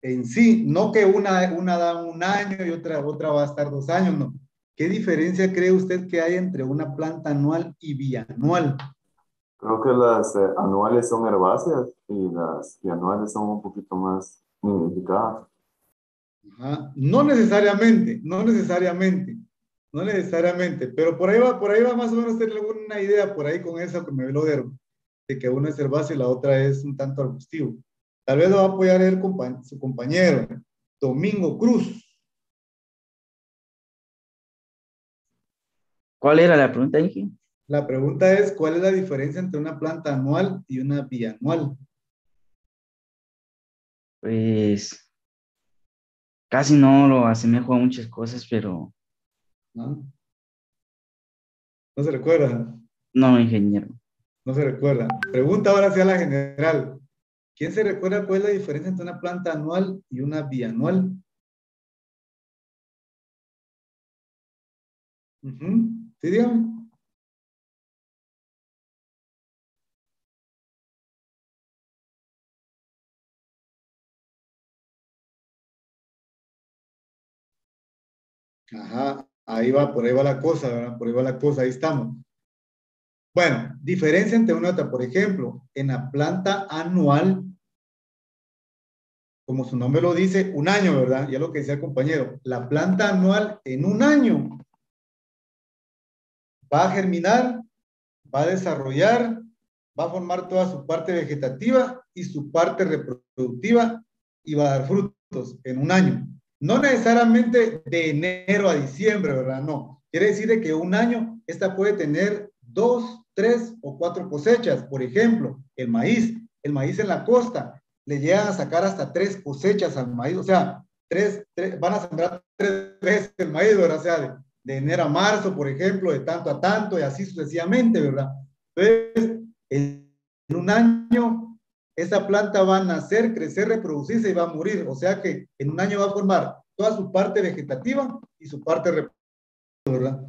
en sí? No que una da un año y otra va a estar 2 años, no. ¿Qué diferencia cree usted que hay entre una planta anual y bianual? Creo que las anuales son herbáceas y las bianuales son un poquito más nidificadas. Ajá. No necesariamente, pero por ahí va más o menos tener una idea por ahí con eso que me habló de que una es herbácea y la otra es un tanto arbustivo. Tal vez lo va a apoyar su compañero, Domingo Cruz. ¿Cuál era la pregunta, Inge? La pregunta es, ¿cuál es la diferencia entre una planta anual y una bianual? Pues casi no lo asemejo a muchas cosas, pero ¿No? ¿No se recuerda? no, ingeniero. No se recuerda. Pregunta ahora hacia la general. ¿Quién se recuerda cuál es la diferencia entre una planta anual y una bianual? Sí, dígame. Ajá, ahí va, por ahí va la cosa, ¿verdad? Por ahí va la cosa, ahí estamos. Bueno, diferencia entre una y otra. Por ejemplo, en la planta anual, como su nombre lo dice, un año, ¿verdad? Ya lo que decía el compañero. La planta anual en un año va a germinar, va a desarrollar, va a formar toda su parte vegetativa y su parte reproductiva y va a dar frutos en un año. No necesariamente de enero a diciembre, ¿verdad? No. Quiere decir de que un año esta puede tener 2, 3 o 4 cosechas. Por ejemplo, el maíz. El maíz en la costa le llegan a sacar hasta 3 cosechas al maíz. O sea, van a sembrar 3 veces el maíz, ¿verdad? O sea, de enero a marzo, por ejemplo, de tanto a tanto y así sucesivamente, ¿verdad? Entonces, en un año, esa planta va a nacer, crecer, reproducirse y va a morir. O sea que en un año va a formar toda su parte vegetativa y su parte reproductiva, ¿verdad?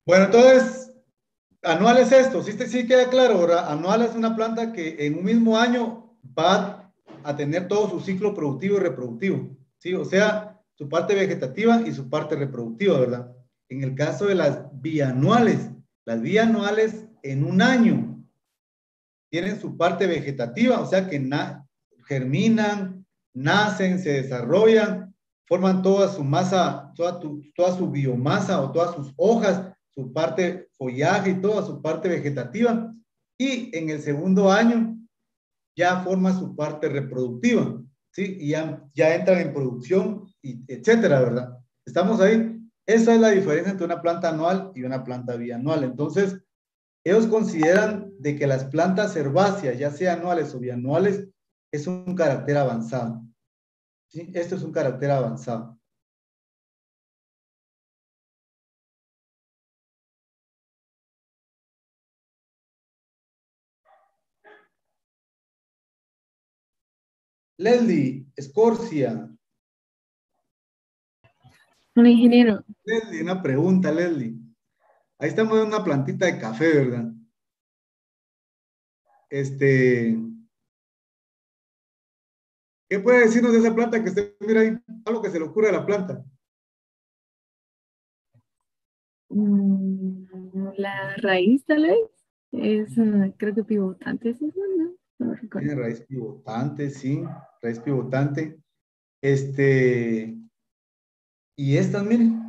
Bueno, entonces, anual es esto, sí queda claro, ¿verdad? Anual es una planta que en un mismo año va a tener todo su ciclo productivo y reproductivo, ¿sí? O sea, su parte vegetativa y su parte reproductiva, ¿verdad? En el caso de las bianuales en un año tienen su parte vegetativa, o sea que germinan, nacen, se desarrollan, forman toda su masa, toda su biomasa o todas sus hojas, su parte follaje y toda su parte vegetativa. Y en el segundo año ya forma su parte reproductiva, ¿sí? Y ya entran en producción, y etcétera, ¿verdad? ¿Estamos ahí? Esa es la diferencia entre una planta anual y una planta bianual. Entonces, ellos consideran de que las plantas herbáceas, ya sea anuales o bianuales, es un carácter avanzado. ¿Sí? Esto es un carácter avanzado. Leslie, Escorcia. Un ingeniero. Leslie, una pregunta, Leslie. Ahí estamos en una plantita de café, ¿verdad? ¿Qué puede decirnos de esa planta que usted mira ahí? Algo que se le ocurre a la planta. La raíz, tal vez. Es, creo que pivotante, ¿es eso? No lo recuerdo. Tiene raíz pivotante, sí. Raíz pivotante. Y estas, miren.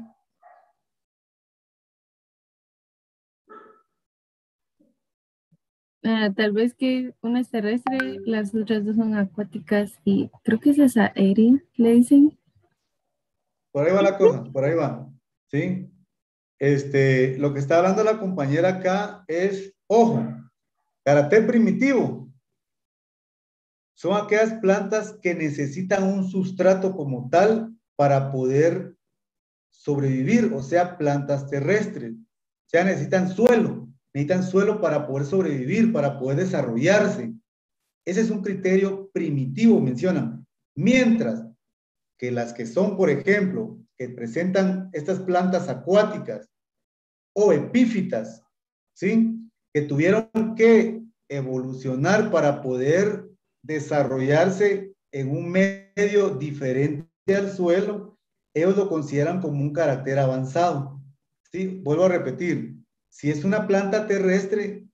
Tal vez que una es terrestre, las otras dos son acuáticas y creo que es aérea, le dicen. Por ahí va la cosa, por ahí va. ¿Sí? Lo que está hablando la compañera acá es, ojo, carácter primitivo. Son aquellas plantas que necesitan un sustrato como tal para poder sobrevivir, o sea, plantas terrestres. O sea, necesitan suelo para poder sobrevivir, para poder desarrollarse. Ese es un criterio primitivo, mencionan. Mientras que las que son, por ejemplo, que presentan estas plantas acuáticas o epífitas, ¿sí? Que tuvieron que evolucionar para poder desarrollarse en un medio diferente al suelo, ellos lo consideran como un carácter avanzado, ¿sí? Vuelvo a repetir, si es una planta terrestre,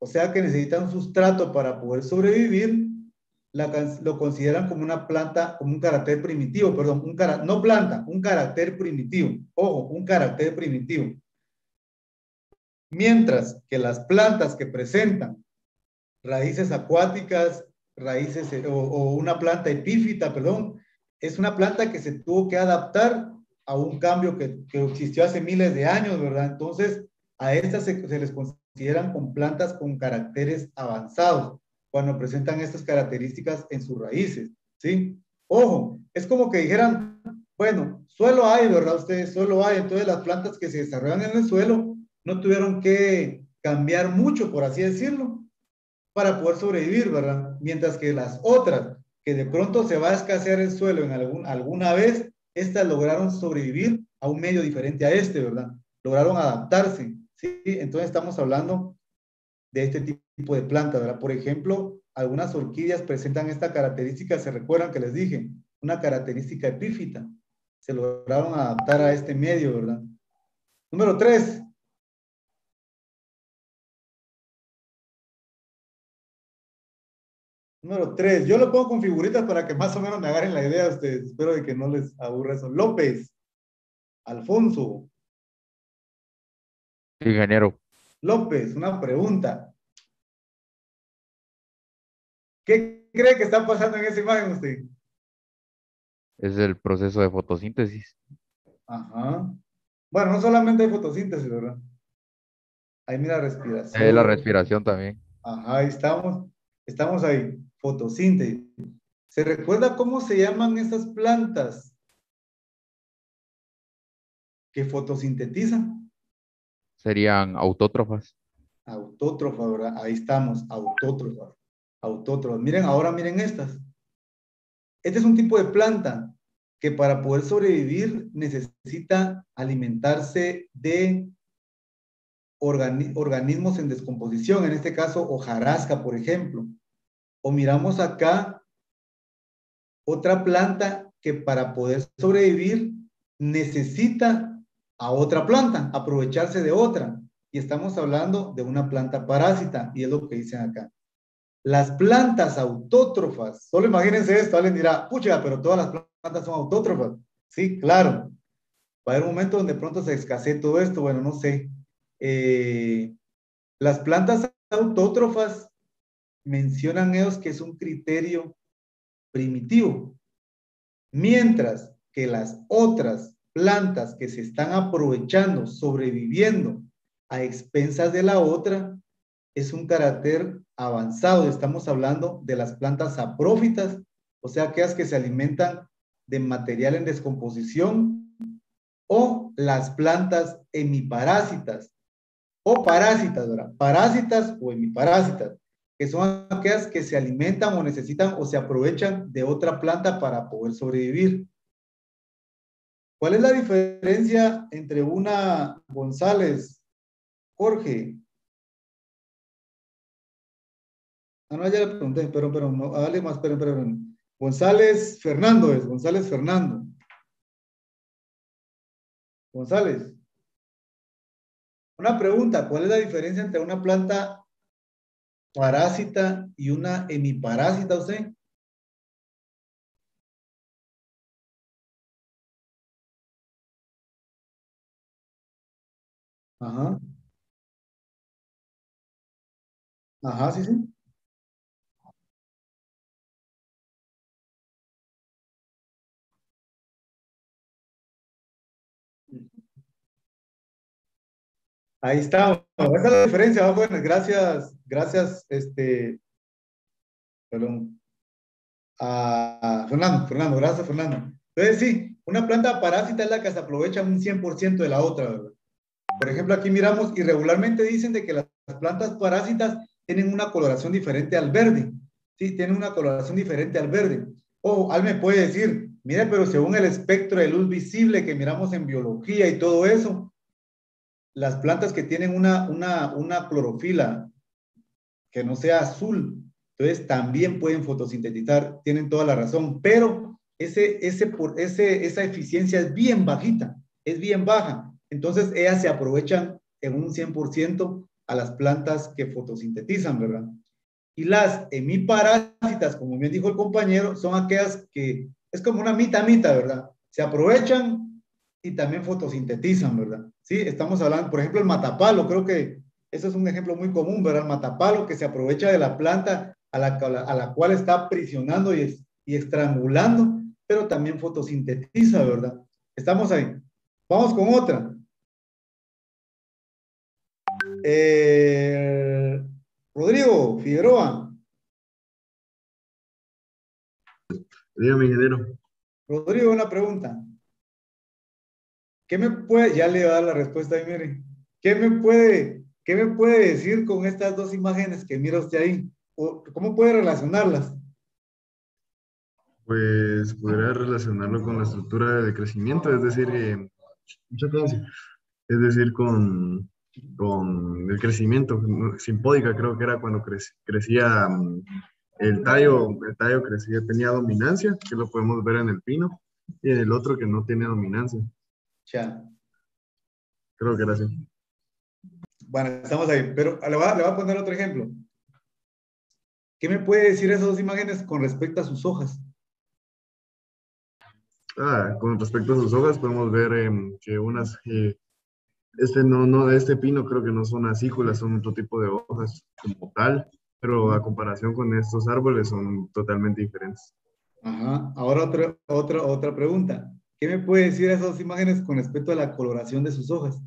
o sea que necesita un sustrato para poder sobrevivir, lo consideran como una planta, como un carácter primitivo, perdón, no planta, un carácter primitivo, ojo, un carácter primitivo. Mientras que las plantas que presentan raíces acuáticas, raíces o una planta epífita, perdón, es una planta que se tuvo que adaptar a un cambio que existió hace miles de años, ¿verdad? Entonces, a estas se les consideran con plantas con caracteres avanzados cuando presentan estas características en sus raíces, ¿sí? Ojo, es como que dijeran, bueno, suelo hay, ¿verdad? Ustedes suelo hay, entonces las plantas que se desarrollan en el suelo no tuvieron que cambiar mucho, por así decirlo, para poder sobrevivir, ¿verdad? Mientras que las otras, que de pronto se va a escasear el suelo en alguna vez, estas lograron sobrevivir a un medio diferente a este, ¿verdad? Lograron adaptarse, ¿sí? Entonces estamos hablando de este tipo de plantas, ¿verdad? Por ejemplo, algunas orquídeas presentan esta característica, se recuerdan que les dije, una característica epífita. Se lograron adaptar a este medio, ¿verdad? Número 3. Número 3. Yo lo pongo con figuritas para que más o menos me agarren la idea ustedes. Espero de que no les aburra eso. López. Alfonso. Ingeniero. López, una pregunta. ¿Qué cree que está pasando en esa imagen usted? Es el proceso de fotosíntesis. Ajá. Bueno, no solamente hay fotosíntesis, ¿verdad? Ahí mira respiración. La respiración también. Ajá, ahí estamos. Estamos ahí. Fotosíntesis. ¿Se recuerda cómo se llaman esas plantas que fotosintetizan? Serían autótrofas. Autótrofas, ¿verdad? Ahí estamos, autótrofas. Autótrofas. Miren, ahora miren estas. Este es un tipo de planta que para poder sobrevivir necesita alimentarse de organismos en descomposición, en este caso hojarasca, por ejemplo. O miramos acá otra planta que para poder sobrevivir necesita a otra planta, aprovecharse de otra. Y estamos hablando de una planta parásita, y es lo que dicen acá. Las plantas autótrofas, solo imagínense esto, alguien dirá, pucha, pero todas las plantas son autótrofas. Sí, claro. Va a haber un momento donde pronto se escasee todo esto, bueno, no sé. Las plantas autótrofas mencionan ellos que es un criterio primitivo, mientras que las otras plantas que se están aprovechando, sobreviviendo a expensas de la otra, es un carácter avanzado. Estamos hablando de las plantas saprófitas, o sea, aquellas que se alimentan de material en descomposición, o las plantas hemiparásitas, o parásitas, ¿verdad? Parásitas o hemiparásitas, que son aquellas que se alimentan o necesitan o se aprovechan de otra planta para poder sobrevivir. ¿Cuál es la diferencia entre una, González, Jorge? Ah, no, ya le pregunté, pero no, dale más, pero. González Fernando es, González Fernando. González. Una pregunta, ¿cuál es la diferencia entre una planta parásita y una hemiparásita, usted? Ajá. Ajá, sí, sí. Ahí está. Esa es la diferencia. Bueno, gracias, perdón, a Fernando, gracias, Fernando. Entonces, sí, una planta parásita es la que se aprovecha un 100% de la otra, ¿verdad? Por ejemplo, aquí miramos y regularmente dicen de que las plantas parásitas tienen una coloración diferente al verde. Sí, tienen una coloración diferente al verde. O alguien me puede decir, mire, pero según el espectro de luz visible que miramos en biología y todo eso, las plantas que tienen una clorofila que no sea azul, entonces también pueden fotosintetizar, tienen toda la razón, pero esa eficiencia es bien bajita, es bien baja. Entonces ellas se aprovechan en un 100% a las plantas que fotosintetizan, ¿verdad? Y las hemiparásitas, como bien dijo el compañero, son aquellas que es como una mitad, ¿verdad? Se aprovechan y también fotosintetizan, ¿verdad? Sí, estamos hablando, por ejemplo, el matapalo, creo que eso es un ejemplo muy común, ¿verdad? El matapalo que se aprovecha de la planta a la cual está aprisionando y estrangulando, pero también fotosintetiza, ¿verdad? Estamos ahí. Vamos con otra. Rodrigo Figueroa. Dígame, ingeniero. Rodrigo, una pregunta. Ya le voy a dar la respuesta ahí, mire. ¿Qué me puede decir con estas dos imágenes que mira usted ahí? ¿Cómo puede relacionarlas? Pues podría relacionarlo con la estructura de crecimiento, es decir, muchas gracias. Es decir, con el crecimiento, ¿no? Simpódica creo que era cuando crecía el tallo crecía, tenía dominancia, que lo podemos ver en el pino, y en el otro que no tiene dominancia. Ya. Creo que era así. Bueno, estamos ahí, pero le voy a poner otro ejemplo. ¿Qué me puede decir esas dos imágenes con respecto a sus hojas? Con respecto a sus hojas, podemos ver que unas, este pino creo que no son acículas, son otro tipo de hojas como tal, pero a comparación con estos árboles son totalmente diferentes. Ajá. Ahora otra pregunta. ¿Qué me puede decir esas dos imágenes con respecto a la coloración de sus hojas?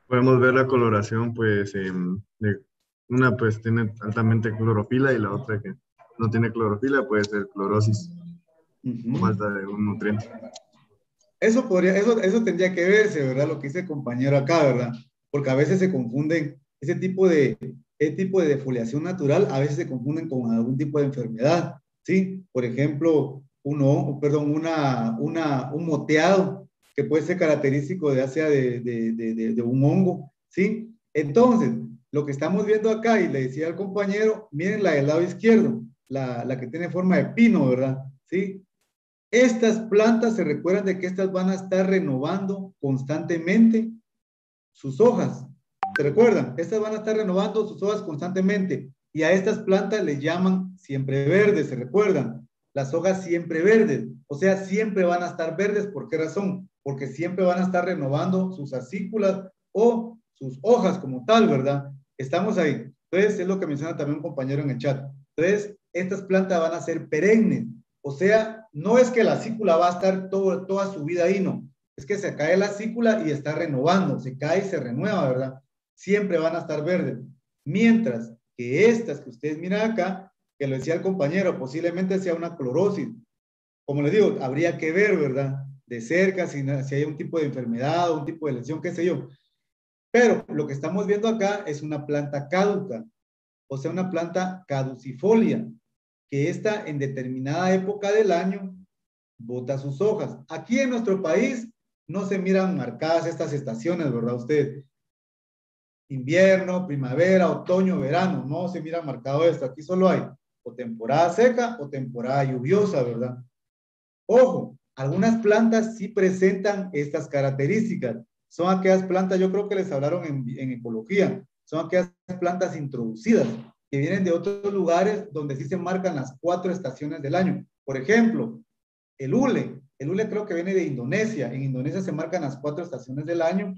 Podemos ver la coloración, pues, una pues tiene altamente clorofila y la otra que no tiene clorofila puede ser clorosis, o falta de un nutriente. Eso tendría que verse, ¿verdad? Lo que dice el compañero acá, ¿verdad? Porque a veces se confunden ese tipo de defoliación natural, a veces se confunden con algún tipo de enfermedad, ¿sí? Por ejemplo, un moteado que puede ser característico ya sea de un hongo, ¿sí? Entonces, lo que estamos viendo acá, y le decía al compañero, miren la del lado izquierdo, la que tiene forma de pino, ¿verdad? ¿Sí? Estas plantas, se recuerdan de que estas van a estar renovando constantemente sus hojas. ¿Se recuerdan? Estas van a estar renovando sus hojas constantemente. Y a estas plantas les llaman siempre verdes, ¿se recuerdan? Las hojas siempre verdes. O sea, siempre van a estar verdes. ¿Por qué razón? Porque siempre van a estar renovando sus acículas o sus hojas como tal, ¿verdad? Estamos ahí. Entonces, es lo que menciona también un compañero en el chat. Entonces, estas plantas van a ser perennes. O sea, no es que la acícula va a estar toda su vida ahí, no. Es que se cae la acícula y está renovando, se cae y se renueva, ¿verdad? Siempre van a estar verdes. Mientras que estas que ustedes miran acá, que lo decía el compañero, posiblemente sea una clorosis. Como les digo, habría que ver, ¿verdad? De cerca, si hay un tipo de enfermedad o un tipo de lesión, qué sé yo. Pero lo que estamos viendo acá es una planta caduca, o sea, una planta caducifolia, que esta en determinada época del año bota sus hojas. Aquí en nuestro país no se miran marcadas estas estaciones, ¿verdad? Usted, invierno, primavera, otoño, verano, no se mira marcado esto. Aquí solo hay o temporada seca o temporada lluviosa, ¿verdad? Ojo, algunas plantas sí presentan estas características. Son aquellas plantas, yo creo que les hablaron en ecología, son aquellas plantas introducidas que vienen de otros lugares donde sí se marcan las 4 estaciones del año. Por ejemplo, el hule creo que viene de Indonesia. En Indonesia se marcan las 4 estaciones del año.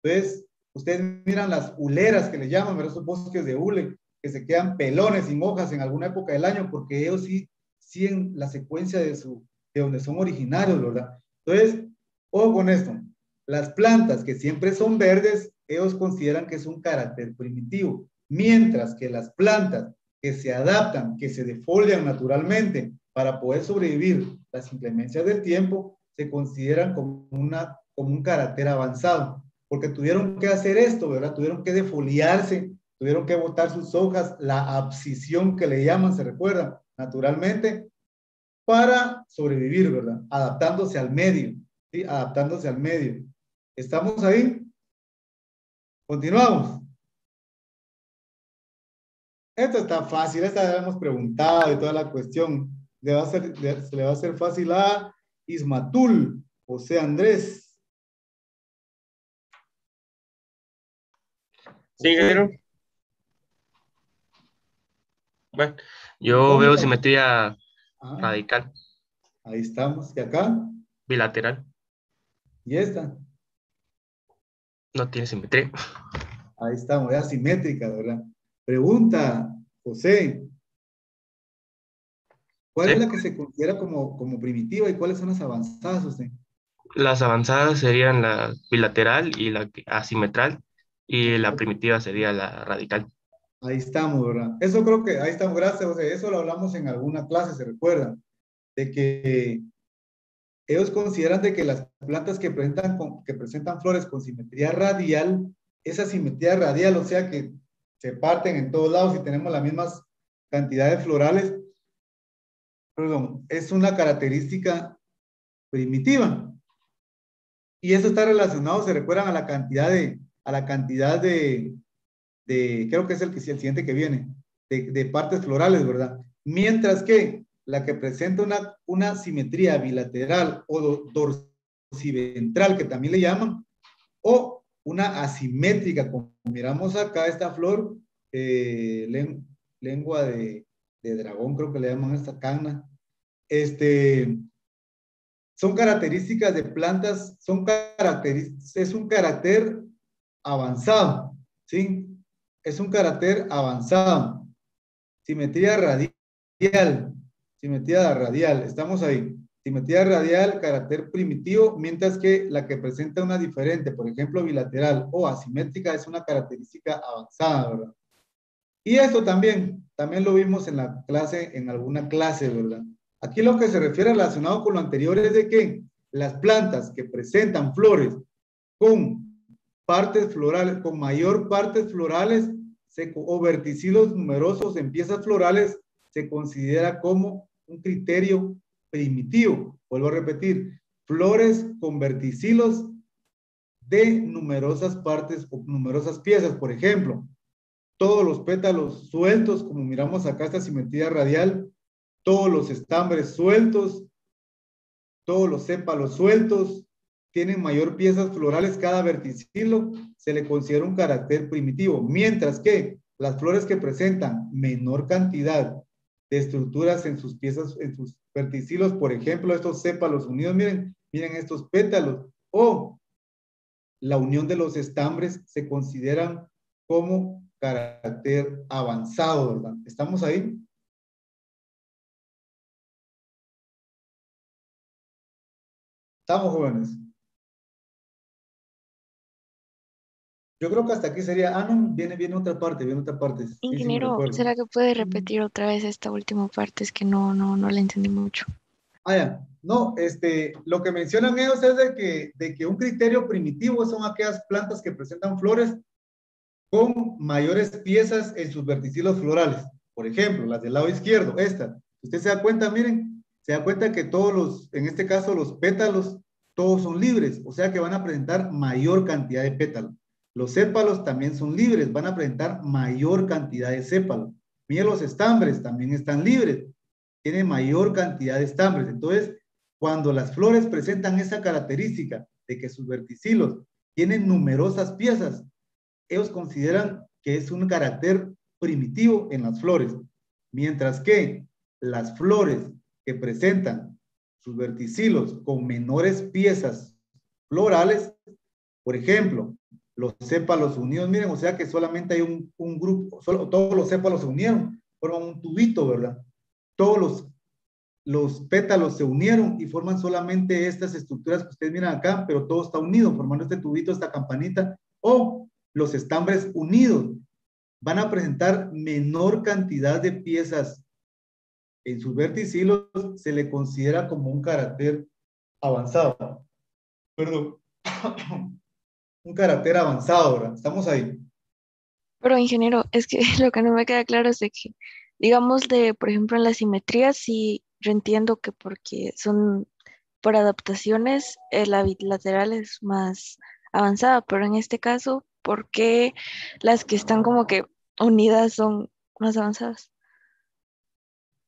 Entonces, ustedes miran las huleras que le llaman, ¿verdad? Esos bosques de hule que se quedan pelones sin hojas en alguna época del año porque ellos sí siguen la secuencia de donde son originarios, ¿verdad? Entonces, ojo con esto. Las plantas que siempre son verdes, ellos consideran que es un carácter primitivo, mientras que las plantas que se adaptan, que se defolian naturalmente para poder sobrevivir las inclemencias del tiempo, se consideran como un carácter avanzado, porque tuvieron que hacer esto, ¿verdad? Tuvieron que defoliarse, tuvieron que botar sus hojas, la abscisión que le llaman, ¿se recuerda? Naturalmente, para sobrevivir, ¿verdad? Adaptándose al medio, ¿sí? Adaptándose al medio. ¿Estamos ahí? Continuamos. Esto está fácil, esta ya hemos preguntado y toda la cuestión. Se le va a hacer fácil a Ismatul, José Andrés. Sí, ingeniero. Bueno, yo veo simetría radical. Ahí estamos. ¿Y acá? Bilateral. ¿Y esta? No tiene simetría. Ahí estamos, ya simétrica, ¿verdad? Pregunta, José. ¿Cuál es la que se considera como primitiva y cuáles son las avanzadas, José? Las avanzadas serían la bilateral y la asimetral, y la primitiva sería la radical. Ahí estamos, ¿verdad? Eso creo que, ahí estamos, gracias, José. Eso lo hablamos en alguna clase, ¿se recuerdan? De que ellos consideran de que las plantas que presentan flores con simetría radial, esa simetría radial, o sea que se parten en todos lados y tenemos las mismas cantidades florales, perdón, es una característica primitiva. Y eso está relacionado, se recuerdan a la cantidad de creo que es el siguiente que viene, de partes florales, ¿verdad? Mientras que la que presenta una simetría bilateral o dorsiventral, que también le llaman, o una asimétrica, como miramos acá, esta flor, lengua de dragón, creo que le llaman esta cana, son características de plantas, es un carácter avanzado, ¿sí? Es un carácter avanzado. Simetría radial, estamos ahí. Simetría radial, carácter primitivo, mientras que la que presenta una diferente, por ejemplo, bilateral o asimétrica, es una característica avanzada, ¿verdad? Y esto también lo vimos en la clase, en alguna clase, ¿verdad? Aquí lo que se refiere relacionado con lo anterior es de que las plantas que presentan flores con partes florales, con mayor partes florales o verticilos numerosos en piezas florales, se considera como un criterio primitivo. Vuelvo a repetir, flores con verticilos de numerosas partes o numerosas piezas. Por ejemplo, todos los pétalos sueltos, como miramos acá esta simetría radial, todos los estambres sueltos, todos los sépalos sueltos, tienen mayor piezas florales cada verticilo, se le considera un carácter primitivo, mientras que las flores que presentan menor cantidad de estructuras en sus piezas, en sus verticilos, por ejemplo, estos sépalos unidos, miren estos pétalos, o la unión de los estambres, se consideran como carácter avanzado, ¿verdad? ¿Estamos ahí? Estamos, jóvenes. Yo creo que hasta aquí sería, no, viene otra parte, Sí, Ingeniero, recuerdo. ¿será que puede repetir otra vez esta última parte? Es que no la entendí mucho. Ya. No, lo que mencionan ellos es de que un criterio primitivo son aquellas plantas que presentan flores con mayores piezas en sus verticilos florales. Por ejemplo, las del lado izquierdo, esta. Usted se da cuenta, miren, se da cuenta que en este caso, los pétalos, todos son libres, o sea que van a presentar mayor cantidad de pétalos. Los sépalos también son libres, van a presentar mayor cantidad de sépalos. Miren, los estambres también están libres, tienen mayor cantidad de estambres. Entonces, cuando las flores presentan esa característica de que sus verticilos tienen numerosas piezas, ellos consideran que es un carácter primitivo en las flores, mientras que las flores que presentan sus verticilos con menores piezas florales, por ejemplo, los sépalos unidos, miren, o sea que solamente hay un grupo, todos los sépalos se unieron, forman un tubito, ¿verdad? Todos los pétalos se unieron y forman solamente estas estructuras que ustedes miran acá, pero todo está unido, formando este tubito, esta campanita, o los estambres unidos van a presentar menor cantidad de piezas en sus verticilos, se le considera como un carácter avanzado. Perdón. Un carácter avanzado, ¿verdad? Estamos ahí. Pero, ingeniero, es que lo que no me queda claro es de que, digamos, por ejemplo, en la simetría, sí, yo entiendo que porque son por adaptaciones, la bilateral es más avanzada, pero en este caso, ¿por qué las que están como que unidas son más avanzadas?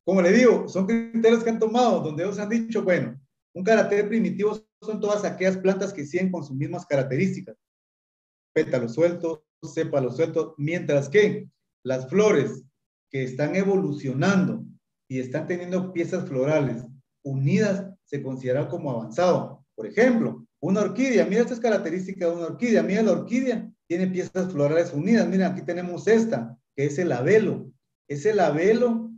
Como le digo, son criterios que han tomado, donde ellos han dicho, bueno, un carácter primitivo son todas aquellas plantas que siguen con sus mismas características. Pétalos sueltos, sépalos sueltos, mientras que las flores que están evolucionando y están teniendo piezas florales unidas se consideran como avanzado. Por ejemplo, una orquídea, mira estas características de una orquídea, mira la orquídea, tiene piezas florales unidas, mira aquí tenemos esta, que es el labelo. Ese labelo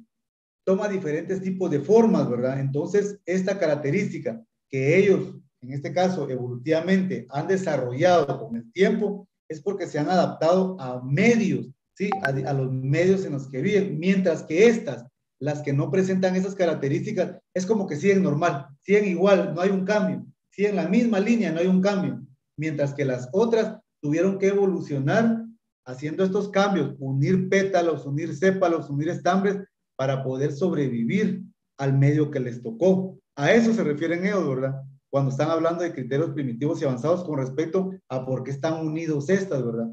toma diferentes tipos de formas, ¿verdad? Entonces, esta característica que ellos, en este caso, evolutivamente han desarrollado con el tiempo, es porque se han adaptado a medios, ¿sí? A los medios en los que viven, mientras que estas, las que no presentan esas características, es como que siguen normal, siguen igual, no hay un cambio, siguen la misma línea, no hay un cambio, mientras que las otras tuvieron que evolucionar haciendo estos cambios, unir pétalos, unir sépalos, unir estambres, para poder sobrevivir al medio que les tocó. A eso se refieren ellos, ¿verdad? Cuando están hablando de criterios primitivos y avanzados con respecto a por qué están unidos estas, ¿verdad?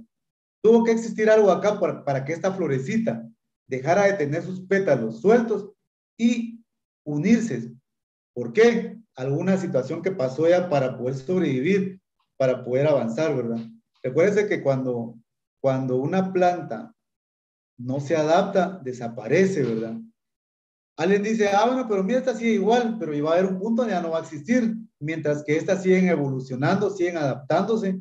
Tuvo que existir algo acá para que esta florecita dejara de tener sus pétalos sueltos y unirse. ¿Por qué? Alguna situación que pasó ya para poder sobrevivir, para poder avanzar, ¿verdad? Recuérdense que cuando una planta no se adapta, desaparece, ¿verdad? Alguien dice, bueno, pero mira, esta sigue igual, pero va a haber un punto donde ya no va a existir, mientras que estas siguen evolucionando, siguen adaptándose,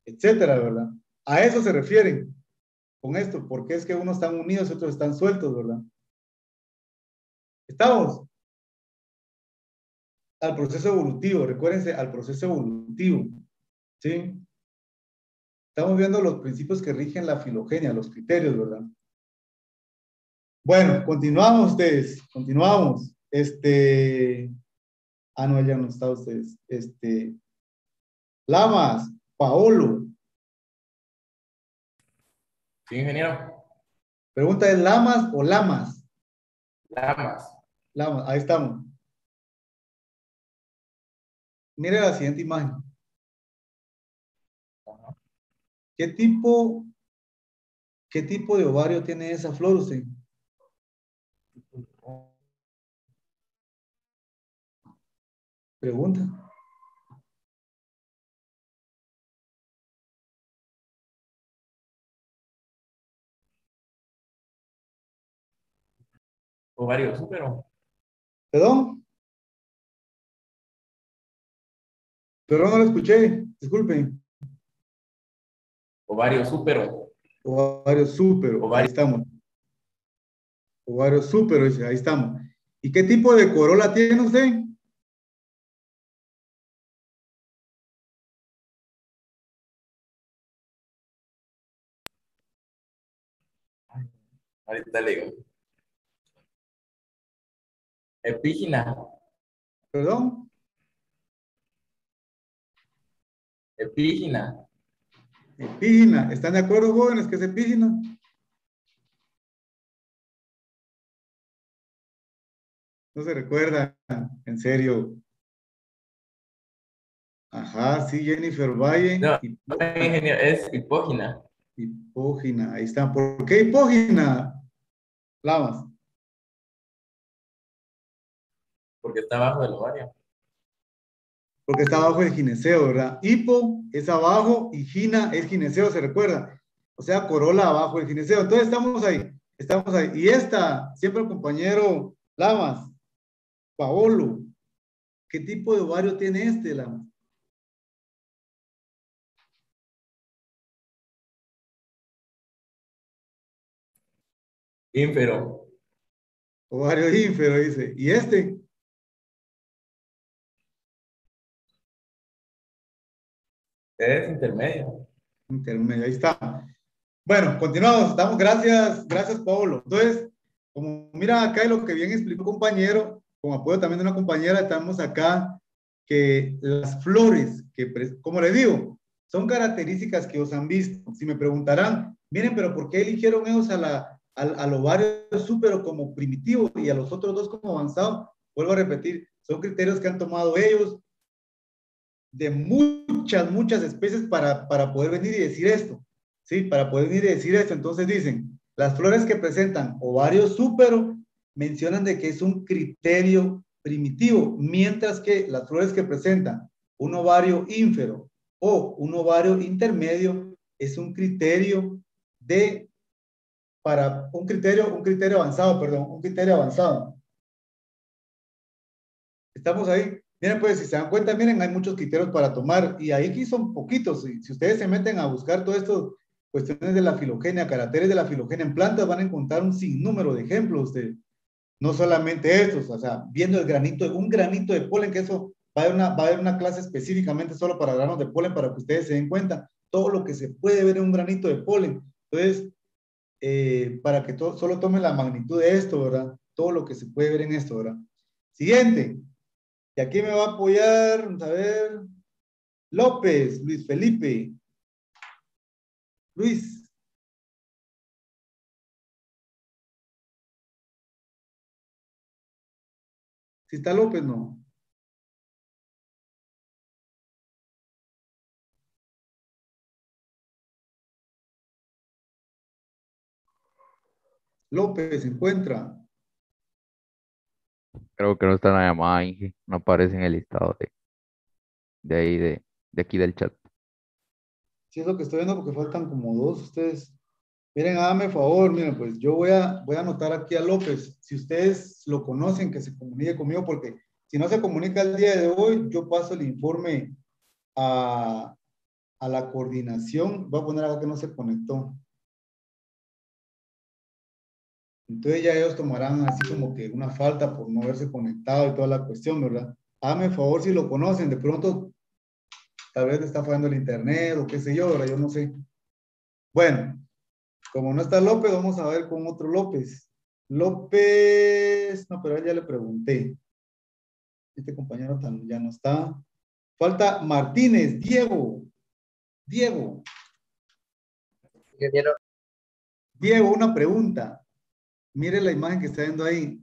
etcétera, ¿verdad? A eso se refieren con esto, porque es que unos están unidos y otros están sueltos, ¿verdad? Estamos al proceso evolutivo, recuérdense, al proceso evolutivo, ¿sí? Estamos viendo los principios que rigen la filogenia, los criterios, ¿verdad? Bueno, continuamos ustedes, continuamos. No, ya no está ustedes. Lamas, Paolo. Sí, ingeniero. Pregunta es Lamas o Lamas. Lamas. Lamas, ahí estamos. Mire la siguiente imagen. ¿Qué tipo de ovario tiene esa flor usted? Pregunta. Ovario súpero. ¿Perdón? Pero no lo escuché, disculpen. Ovario súpero. Ovario súpero, ahí estamos. Ovario súpero, ahí estamos. ¿Y qué tipo de corola tiene usted? Ahorita le digo. Epígina. ¿Perdón? Epígina. Epígina. ¿Están de acuerdo, jóvenes, que es epígina? No se recuerdan, en serio. Ajá, sí, Jennifer Valle. No, ingeniero, es hipógina. Hipógina, ahí está. ¿Por qué hipógina? Lamas. Porque está abajo del ovario. Porque está abajo del gineceo, ¿verdad? Hipo es abajo y gina es gineceo, ¿se recuerda? O sea, corola abajo del gineceo. Entonces estamos ahí, estamos ahí. Y esta, siempre el compañero Lamas, Paolo, ¿qué tipo de ovario tiene este, Lamas? Ínfero. Ovario ínfero, dice. ¿Y este? Es intermedio. Intermedio, ahí está. Bueno, continuamos. Damos gracias, Pablo. Entonces, como mira acá lo que bien explicó el compañero, con apoyo también de una compañera, estamos acá que las flores, como les digo, son características que os han visto. Si me preguntarán, miren, pero ¿por qué eligieron ellos al ovario súpero como primitivo y a los otros dos como avanzado? Vuelvo a repetir, son criterios que han tomado ellos de muchas especies para poder venir y decir esto, ¿sí? Para poder venir y decir esto. Entonces dicen, las flores que presentan ovario súpero mencionan de que es un criterio primitivo, mientras que las flores que presentan un ovario ínfero o un ovario intermedio es un criterio un criterio avanzado, perdón, un criterio avanzado. ¿Estamos ahí? Miren, pues, si se dan cuenta, miren, hay muchos criterios para tomar, y ahí aquí son poquitos. Si ustedes se meten a buscar todo esto, cuestiones de la filogenia, caracteres de la filogenia en plantas, van a encontrar un sinnúmero de ejemplos no solamente estos, o sea, viendo un granito de polen, que eso va a haber una clase específicamente solo para granos de polen, para que ustedes se den cuenta todo lo que se puede ver en un granito de polen. Entonces, para que solo tomen la magnitud de esto, ¿verdad? Todo lo que se puede ver en esto, ¿verdad? Siguiente. Y aquí me va a apoyar, vamos a ver, López, Luis Felipe. Luis. Si está López, no. López se encuentra. Creo que no está en la llamada, Inge. No aparece en el listado de ahí, de aquí del chat. Sí, es lo que estoy viendo porque faltan como dos ustedes. Miren, háganme favor, miren, pues yo voy a anotar aquí a López. Si ustedes lo conocen, que se comunique conmigo, porque si no se comunica el día de hoy, yo paso el informe a la coordinación. Voy a poner acá que no se conectó. Entonces ya ellos tomarán así como que una falta por no haberse conectado y toda la cuestión, ¿verdad? Háganme favor si lo conocen. De pronto, tal vez le está fallando el internet o qué sé yo, ¿verdad? Yo no sé. Bueno. Como no está López, vamos a ver con otro López. López, no, pero a él ya le pregunté. Este compañero ya no está. Falta Martínez, Diego. Diego. Diego, una pregunta. Mire la imagen que está viendo ahí.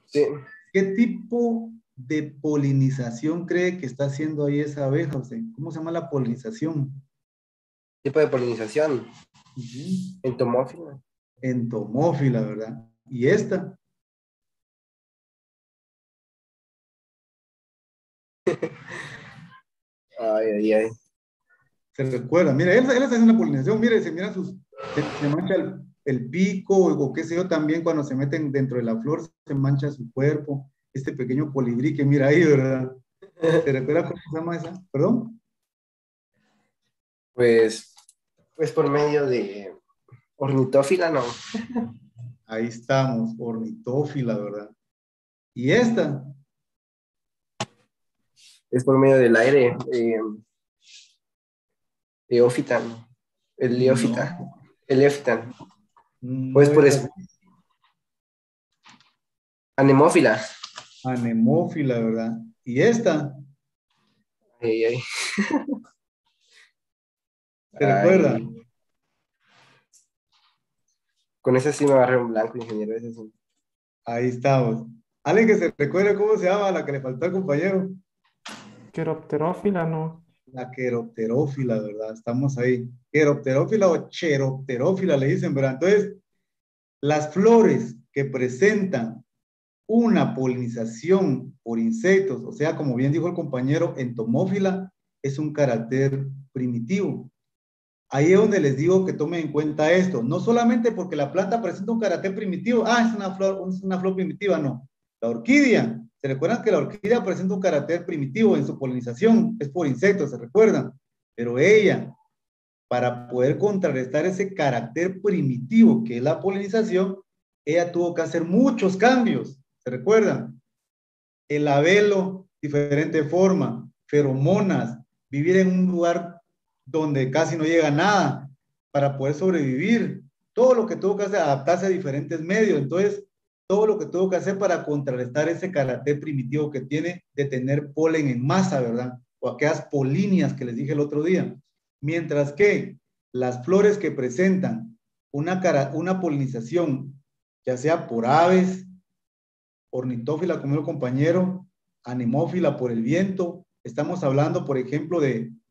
Sí. ¿Qué tipo de polinización cree que está haciendo ahí esa abeja? Usted? ¿Cómo se llama la polinización? Tipo de polinización. Entomófila. Entomófila, ¿verdad? ¿Y esta? Ay. Se recuerda, mire, él está haciendo la polinización, mire, se mira se mancha el pico, o qué sé yo, también cuando se meten dentro de la flor, se mancha su cuerpo, este pequeño colibrí que mira ahí, ¿verdad? ¿Se recuerda cómo se llama esa? ¿Perdón? Pues por medio de ornitófila, ¿no? Ahí estamos, ornitófila, ¿verdad? ¿Y esta? Es por medio del aire, eófita, ¿no? El eófita. No. El eófita. Pues por eso. Anemófila. Anemófila, ¿verdad? ¿Y esta? Ay. ¿Se recuerda? Con ese sí me agarré un blanco, ingeniero. Ese sí. Ahí estamos. ¿Alguien que se recuerde cómo se llama la que le faltó al compañero? Queropterófila, no. La queropterófila, ¿verdad? Estamos ahí. Queropterófila o cheropterófila le dicen, ¿verdad? Entonces, las flores que presentan una polinización por insectos, o sea, como bien dijo el compañero, entomófila, es un carácter primitivo. Ahí es donde les digo que tomen en cuenta esto. No solamente porque la planta presenta un carácter primitivo, es una flor primitiva, no. La orquídea, ¿se recuerdan que la orquídea presenta un carácter primitivo en su polinización? Es por insectos, ¿se recuerdan? Pero ella, para poder contrarrestar ese carácter primitivo que es la polinización, ella tuvo que hacer muchos cambios, ¿se recuerdan? El labelo, diferente forma, feromonas, vivir en un lugar donde casi no llega nada para poder sobrevivir. Todo lo que tuvo que hacer, adaptarse a diferentes medios. Entonces, todo lo que tuvo que hacer para contrarrestar ese carácter primitivo que tiene de tener polen en masa, ¿verdad? O aquellas polinias que les dije el otro día. Mientras que las flores que presentan una polinización, ya sea por aves, ornitófila, como el compañero, anemófila por el viento, estamos hablando, por ejemplo,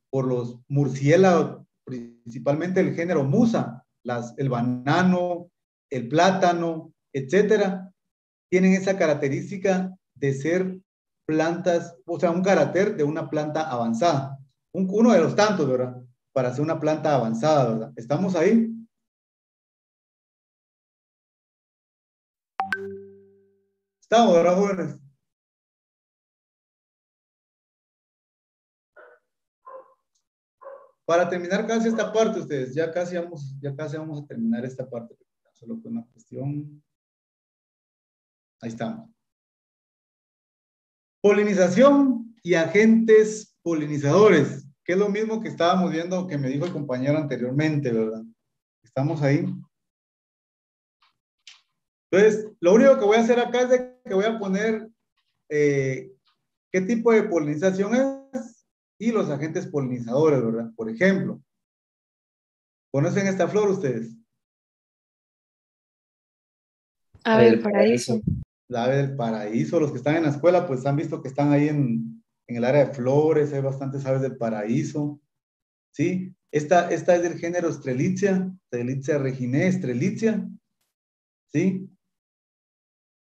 por los murciélagos, principalmente el género Musa, el banano, el plátano, etcétera, tienen esa característica de ser plantas, o sea, un carácter de una planta avanzada. Uno de los tantos, ¿verdad? Para ser una planta avanzada, ¿verdad? ¿Estamos ahí? Estamos, ¿verdad, jóvenes? Para terminar casi esta parte, ustedes, ya casi vamos a terminar esta parte. Solo fue una cuestión. Ahí estamos. Polinización y agentes polinizadores, que es lo mismo que estábamos viendo, que me dijo el compañero anteriormente, ¿verdad? ¿Estamos ahí? Entonces, lo único que voy a hacer acá es de que voy a poner qué tipo de polinización es y los agentes polinizadores, ¿verdad? Por ejemplo, ¿conocen esta flor ustedes? Ave del paraíso. La ave del paraíso. Los que están en la escuela, pues han visto que están ahí en el área de flores, hay bastantes aves del paraíso, ¿sí? Esta es del género Strelitzia reginae, Strelitzia, ¿sí?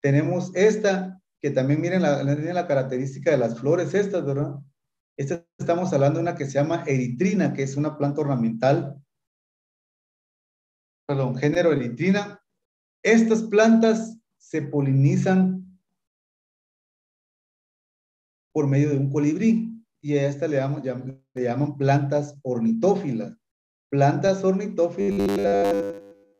Tenemos esta, que también miren la característica de las flores estas, ¿verdad? Esta estamos hablando de una que se llama eritrina, que es una planta ornamental, perdón, género eritrina. Estas plantas se polinizan por medio de un colibrí, y a esta le llaman plantas ornitófilas. Plantas ornitófilas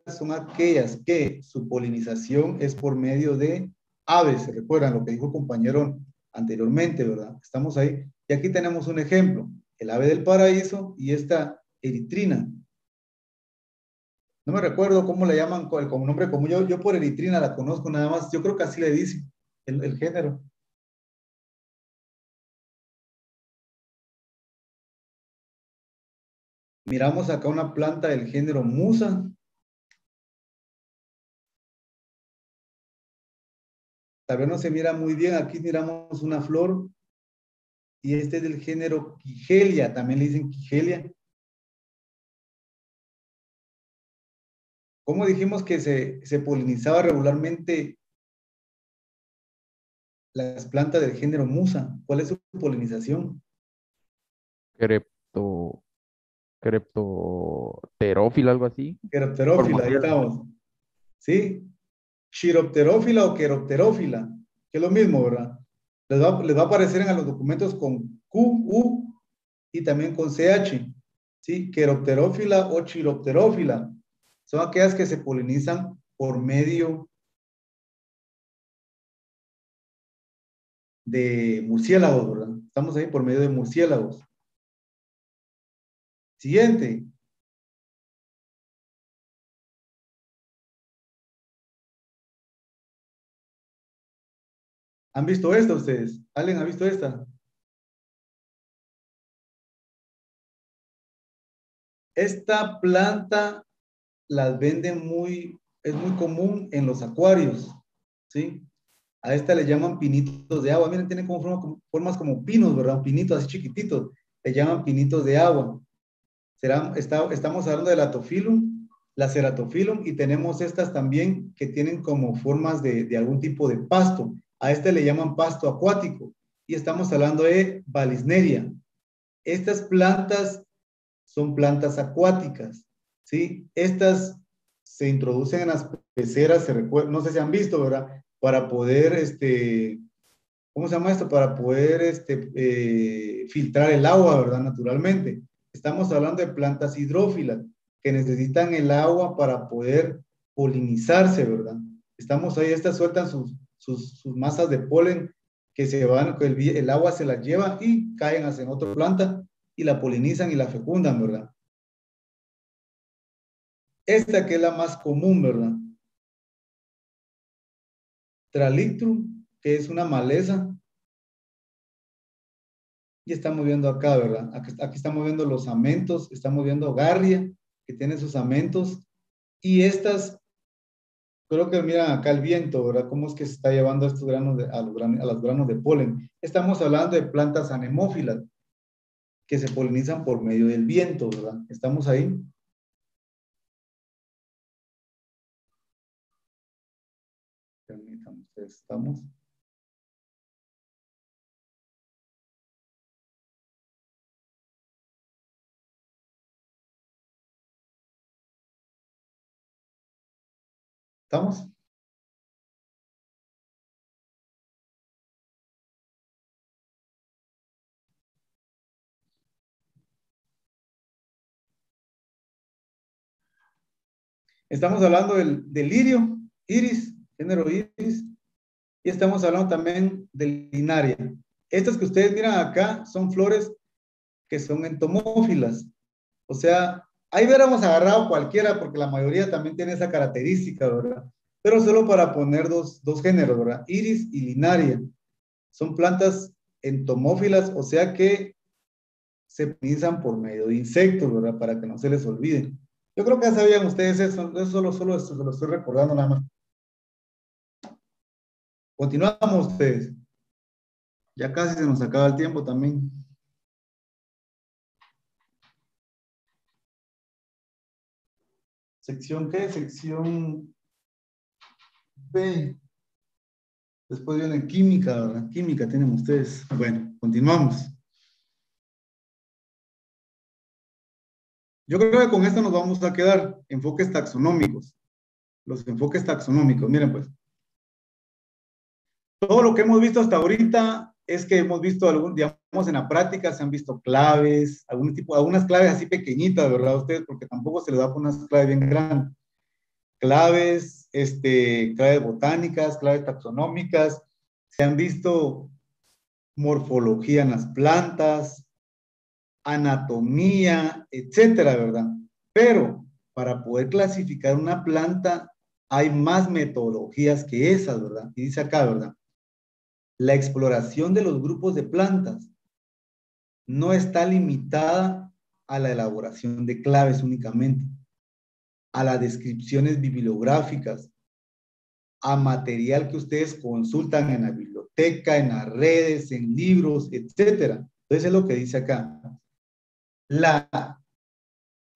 son aquellas que su polinización es por medio de aves. ¿Se recuerdan lo que dijo el compañero anteriormente, verdad? Estamos ahí. Y aquí tenemos un ejemplo, el ave del paraíso y esta eritrina. No me recuerdo cómo le llaman con nombre común. Yo por eritrina la conozco nada más. Yo creo que así le dicen el género. Miramos acá una planta del género Musa. Tal vez no se mira muy bien. Aquí miramos una flor. Y este es del género Kigelia. También le dicen Kigelia. ¿Cómo dijimos que se polinizaba regularmente las plantas del género Musa? ¿Cuál es su polinización? Creptoterófila, algo así. Queropterófila, ahí estamos. ¿Sí? Chiropterófila o queropterófila, que es lo mismo, ¿verdad? Les va a aparecer en los documentos con Q, U y también con CH. ¿Sí? Queropterófila o chiropterófila. Son aquellas que se polinizan por medio de murciélagos, ¿verdad? Estamos ahí por medio de murciélagos. Siguiente. ¿Han visto esta ustedes? ¿Alguien ha visto esta? Esta planta las venden es muy común en los acuarios, ¿sí? A esta le llaman pinitos de agua. Miren, tienen formas como pinos, ¿verdad? Pinitos así chiquititos. Le llaman pinitos de agua. Estamos hablando del Atophyllum, la Ceratophyllum, y tenemos estas también que tienen como formas de algún tipo de pasto. A este le llaman pasto acuático. Y estamos hablando de Vallisneria. Estas plantas son plantas acuáticas, ¿sí? Estas se introducen en las peceras, no sé si han visto, ¿verdad? Para poder, ¿cómo se llama esto? Para poder filtrar el agua, ¿verdad? Naturalmente. Estamos hablando de plantas hidrófilas que necesitan el agua para poder polinizarse, ¿verdad? Estamos ahí, estas sueltan sus masas de polen que se van, que el agua se las lleva y caen hacia otra planta y la polinizan y la fecundan, ¿verdad? Esta que es la más común, ¿verdad? Tralictrum, que es una maleza. Y estamos viendo acá, ¿verdad? Aquí estamos viendo los amentos, estamos viendo Garria, que tiene sus amentos. Y estas, creo que miran acá el viento, ¿verdad? Cómo es que se está llevando estos granos a los granos de polen. Estamos hablando de plantas anemófilas que se polinizan por medio del viento, ¿verdad? ¿Estamos ahí? Permítanme, estamos. ¿Estamos? Estamos hablando del lirio, iris, género iris, y estamos hablando también del linaria. Estas que ustedes miran acá son flores que son entomófilas, o sea, Ahí hubiéramos agarrado cualquiera porque la mayoría también tiene esa característica, ¿verdad? Pero solo para poner dos géneros, ¿verdad? Iris y linaria. Son plantas entomófilas, o sea que se polinizan por medio de insectos, ¿verdad? Para que no se les olvide. Yo creo que ya sabían ustedes eso solo se lo estoy recordando nada más. Continuamos ustedes. Ya casi se nos acaba el tiempo también. ¿Sección qué? Sección B. Después viene química, ¿verdad? Química tienen ustedes. Bueno, continuamos. Yo creo que con esto nos vamos a quedar. Enfoques taxonómicos. Los enfoques taxonómicos. Miren pues. Todo lo que hemos visto hasta ahorita es que hemos visto, digamos, en la práctica se han visto claves, algunas claves así pequeñitas, ¿verdad? Ustedes, porque tampoco se les da por unas claves bien grandes. Claves, claves botánicas, claves taxonómicas, se han visto morfología en las plantas, anatomía, etcétera, ¿verdad? Pero para poder clasificar una planta hay más metodologías que esas, ¿verdad? Y dice acá, ¿verdad? La exploración de los grupos de plantas no está limitada a la elaboración de claves únicamente, a las descripciones bibliográficas, a material que ustedes consultan en la biblioteca, en las redes, en libros, etcétera. Entonces es lo que dice acá. La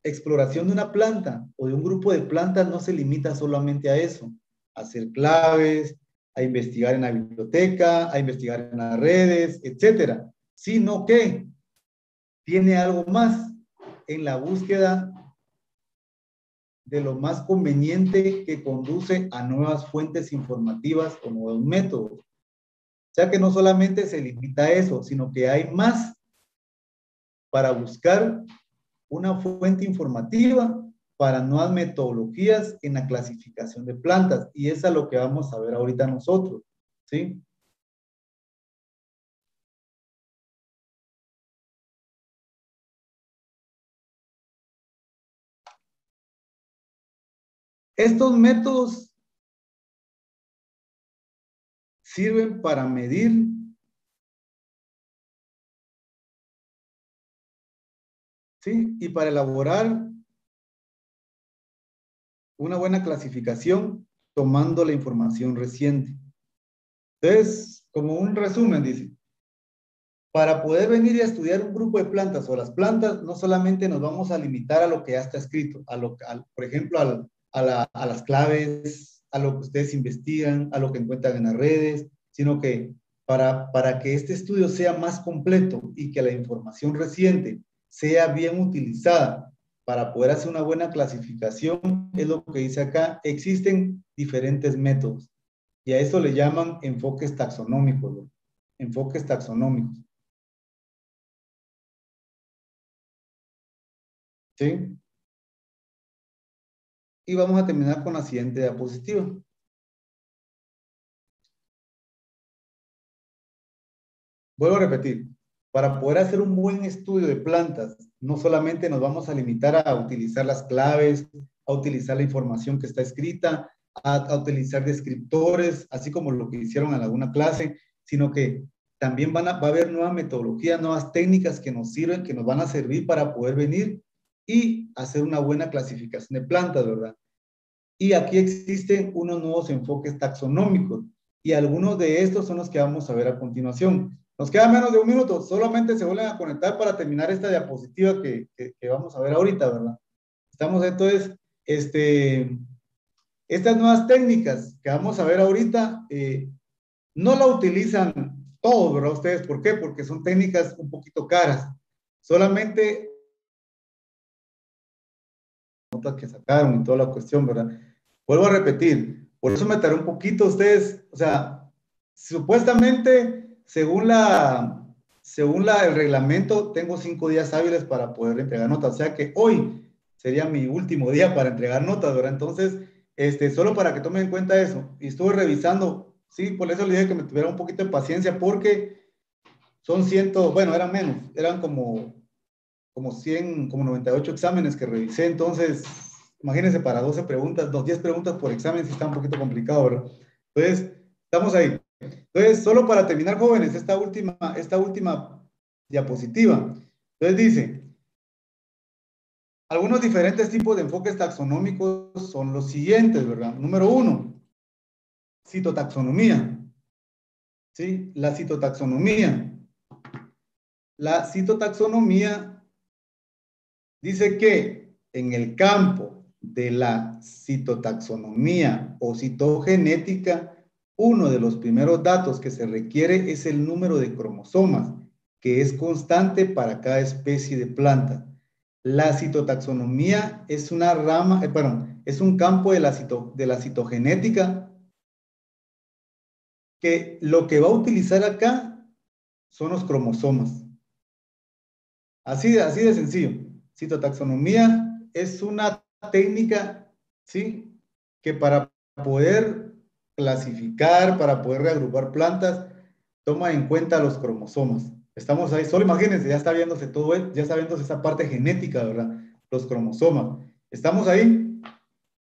exploración de una planta o de un grupo de plantas no se limita solamente a eso, a hacer claves, a investigar en la biblioteca, a investigar en las redes, etcétera, sino que tiene algo más en la búsqueda de lo más conveniente que conduce a nuevas fuentes informativas o nuevos métodos. O sea que no solamente se limita a eso, sino que hay más para buscar una fuente informativa para nuevas metodologías en la clasificación de plantas. Y eso es lo que vamos a ver ahorita nosotros, ¿sí? Estos métodos sirven para medir ¿sí? Y para elaborar una buena clasificación tomando la información reciente. Entonces, como un resumen, dice, para poder venir y estudiar un grupo de plantas o las plantas, no solamente nos vamos a limitar a lo que ya está escrito, por ejemplo, a las claves, a lo que ustedes investigan, a lo que encuentran en las redes, sino que para que este estudio sea más completo y que la información reciente sea bien utilizada para poder hacer una buena clasificación, es lo que dice acá, existen diferentes métodos y a eso le llaman enfoques taxonómicos, ¿no? Enfoques taxonómicos. ¿Sí? Y vamos a terminar con la siguiente diapositiva. Vuelvo a repetir, para poder hacer un buen estudio de plantas, no solamente nos vamos a limitar a utilizar las claves, a utilizar la información que está escrita, a utilizar descriptores, así como lo que hicieron en alguna clase, sino que también va a haber nuevas metodologías, nuevas técnicas que nos sirven, que nos van a servir para poder venir y hacer una buena clasificación de plantas, ¿verdad? Y aquí existen unos nuevos enfoques taxonómicos y algunos de estos son los que vamos a ver a continuación. Nos queda menos de un minuto, solamente se vuelven a conectar para terminar esta diapositiva que vamos a ver ahorita, ¿verdad? Estamos entonces, estas nuevas técnicas que vamos a ver ahorita, no la utilizan todos, ¿verdad? Ustedes, ¿por qué? Porque son técnicas un poquito caras. Solamente notas que sacaron y toda la cuestión, ¿verdad? Vuelvo a repetir, por eso me tardé un poquito ustedes, o sea, supuestamente, según el reglamento, tengo 5 días hábiles para poder entregar notas, o sea que hoy sería mi último día para entregar notas, ¿verdad? Entonces, solo para que tomen en cuenta eso, y estuve revisando, sí, por eso le dije que me tuviera un poquito de paciencia, porque son eran menos, eran como como 100, como 98 exámenes que revisé, entonces, imagínense para 12 preguntas, 10 preguntas por examen, sí está un poquito complicado, ¿verdad? Entonces, estamos ahí. Entonces, solo para terminar, jóvenes, esta última diapositiva. Entonces dice, algunos diferentes tipos de enfoques taxonómicos son los siguientes, ¿verdad? Número 1, citotaxonomía. ¿Sí? La citotaxonomía. La citotaxonomía dice que en el campo de la citotaxonomía o citogenética, uno de los primeros datos que se requiere es el número de cromosomas, que es constante para cada especie de planta. La citotaxonomía es una rama, es un campo de la citogenética que lo que va a utilizar acá son los cromosomas. Así de sencillo. Citotaxonomía es una técnica, ¿sí?, que para poder clasificar, para poder reagrupar plantas, toma en cuenta los cromosomas. Estamos ahí, solo imagínense, ya está viéndose todo, ya está viéndose esa parte genética, ¿verdad? Los cromosomas. Estamos ahí.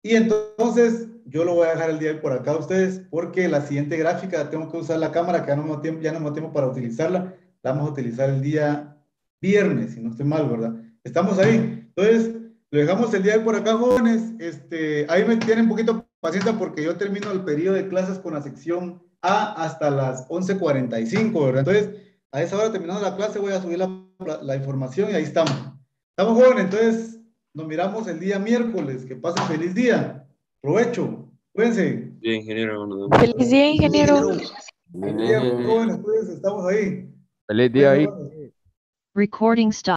Y entonces, yo lo voy a dejar el día por acá a ustedes, porque la siguiente gráfica tengo que usar la cámara, que ya no me da tiempo para utilizarla. La vamos a utilizar el día viernes, si no estoy mal, ¿verdad? Estamos ahí. Entonces, lo dejamos el día de por acá, jóvenes. Ahí me tienen un poquito paciencia porque yo termino el periodo de clases con la sección A hasta las 11:45, ¿verdad? Entonces, a esa hora terminando la clase voy a subir la información y ahí estamos. Estamos, jóvenes, entonces nos miramos el día miércoles. Que pasen feliz día. Provecho. Cuídense. Bien, ingeniero. Feliz día, ingeniero. Feliz día, jóvenes, pues estamos ahí. Feliz día ahí. Recording stop.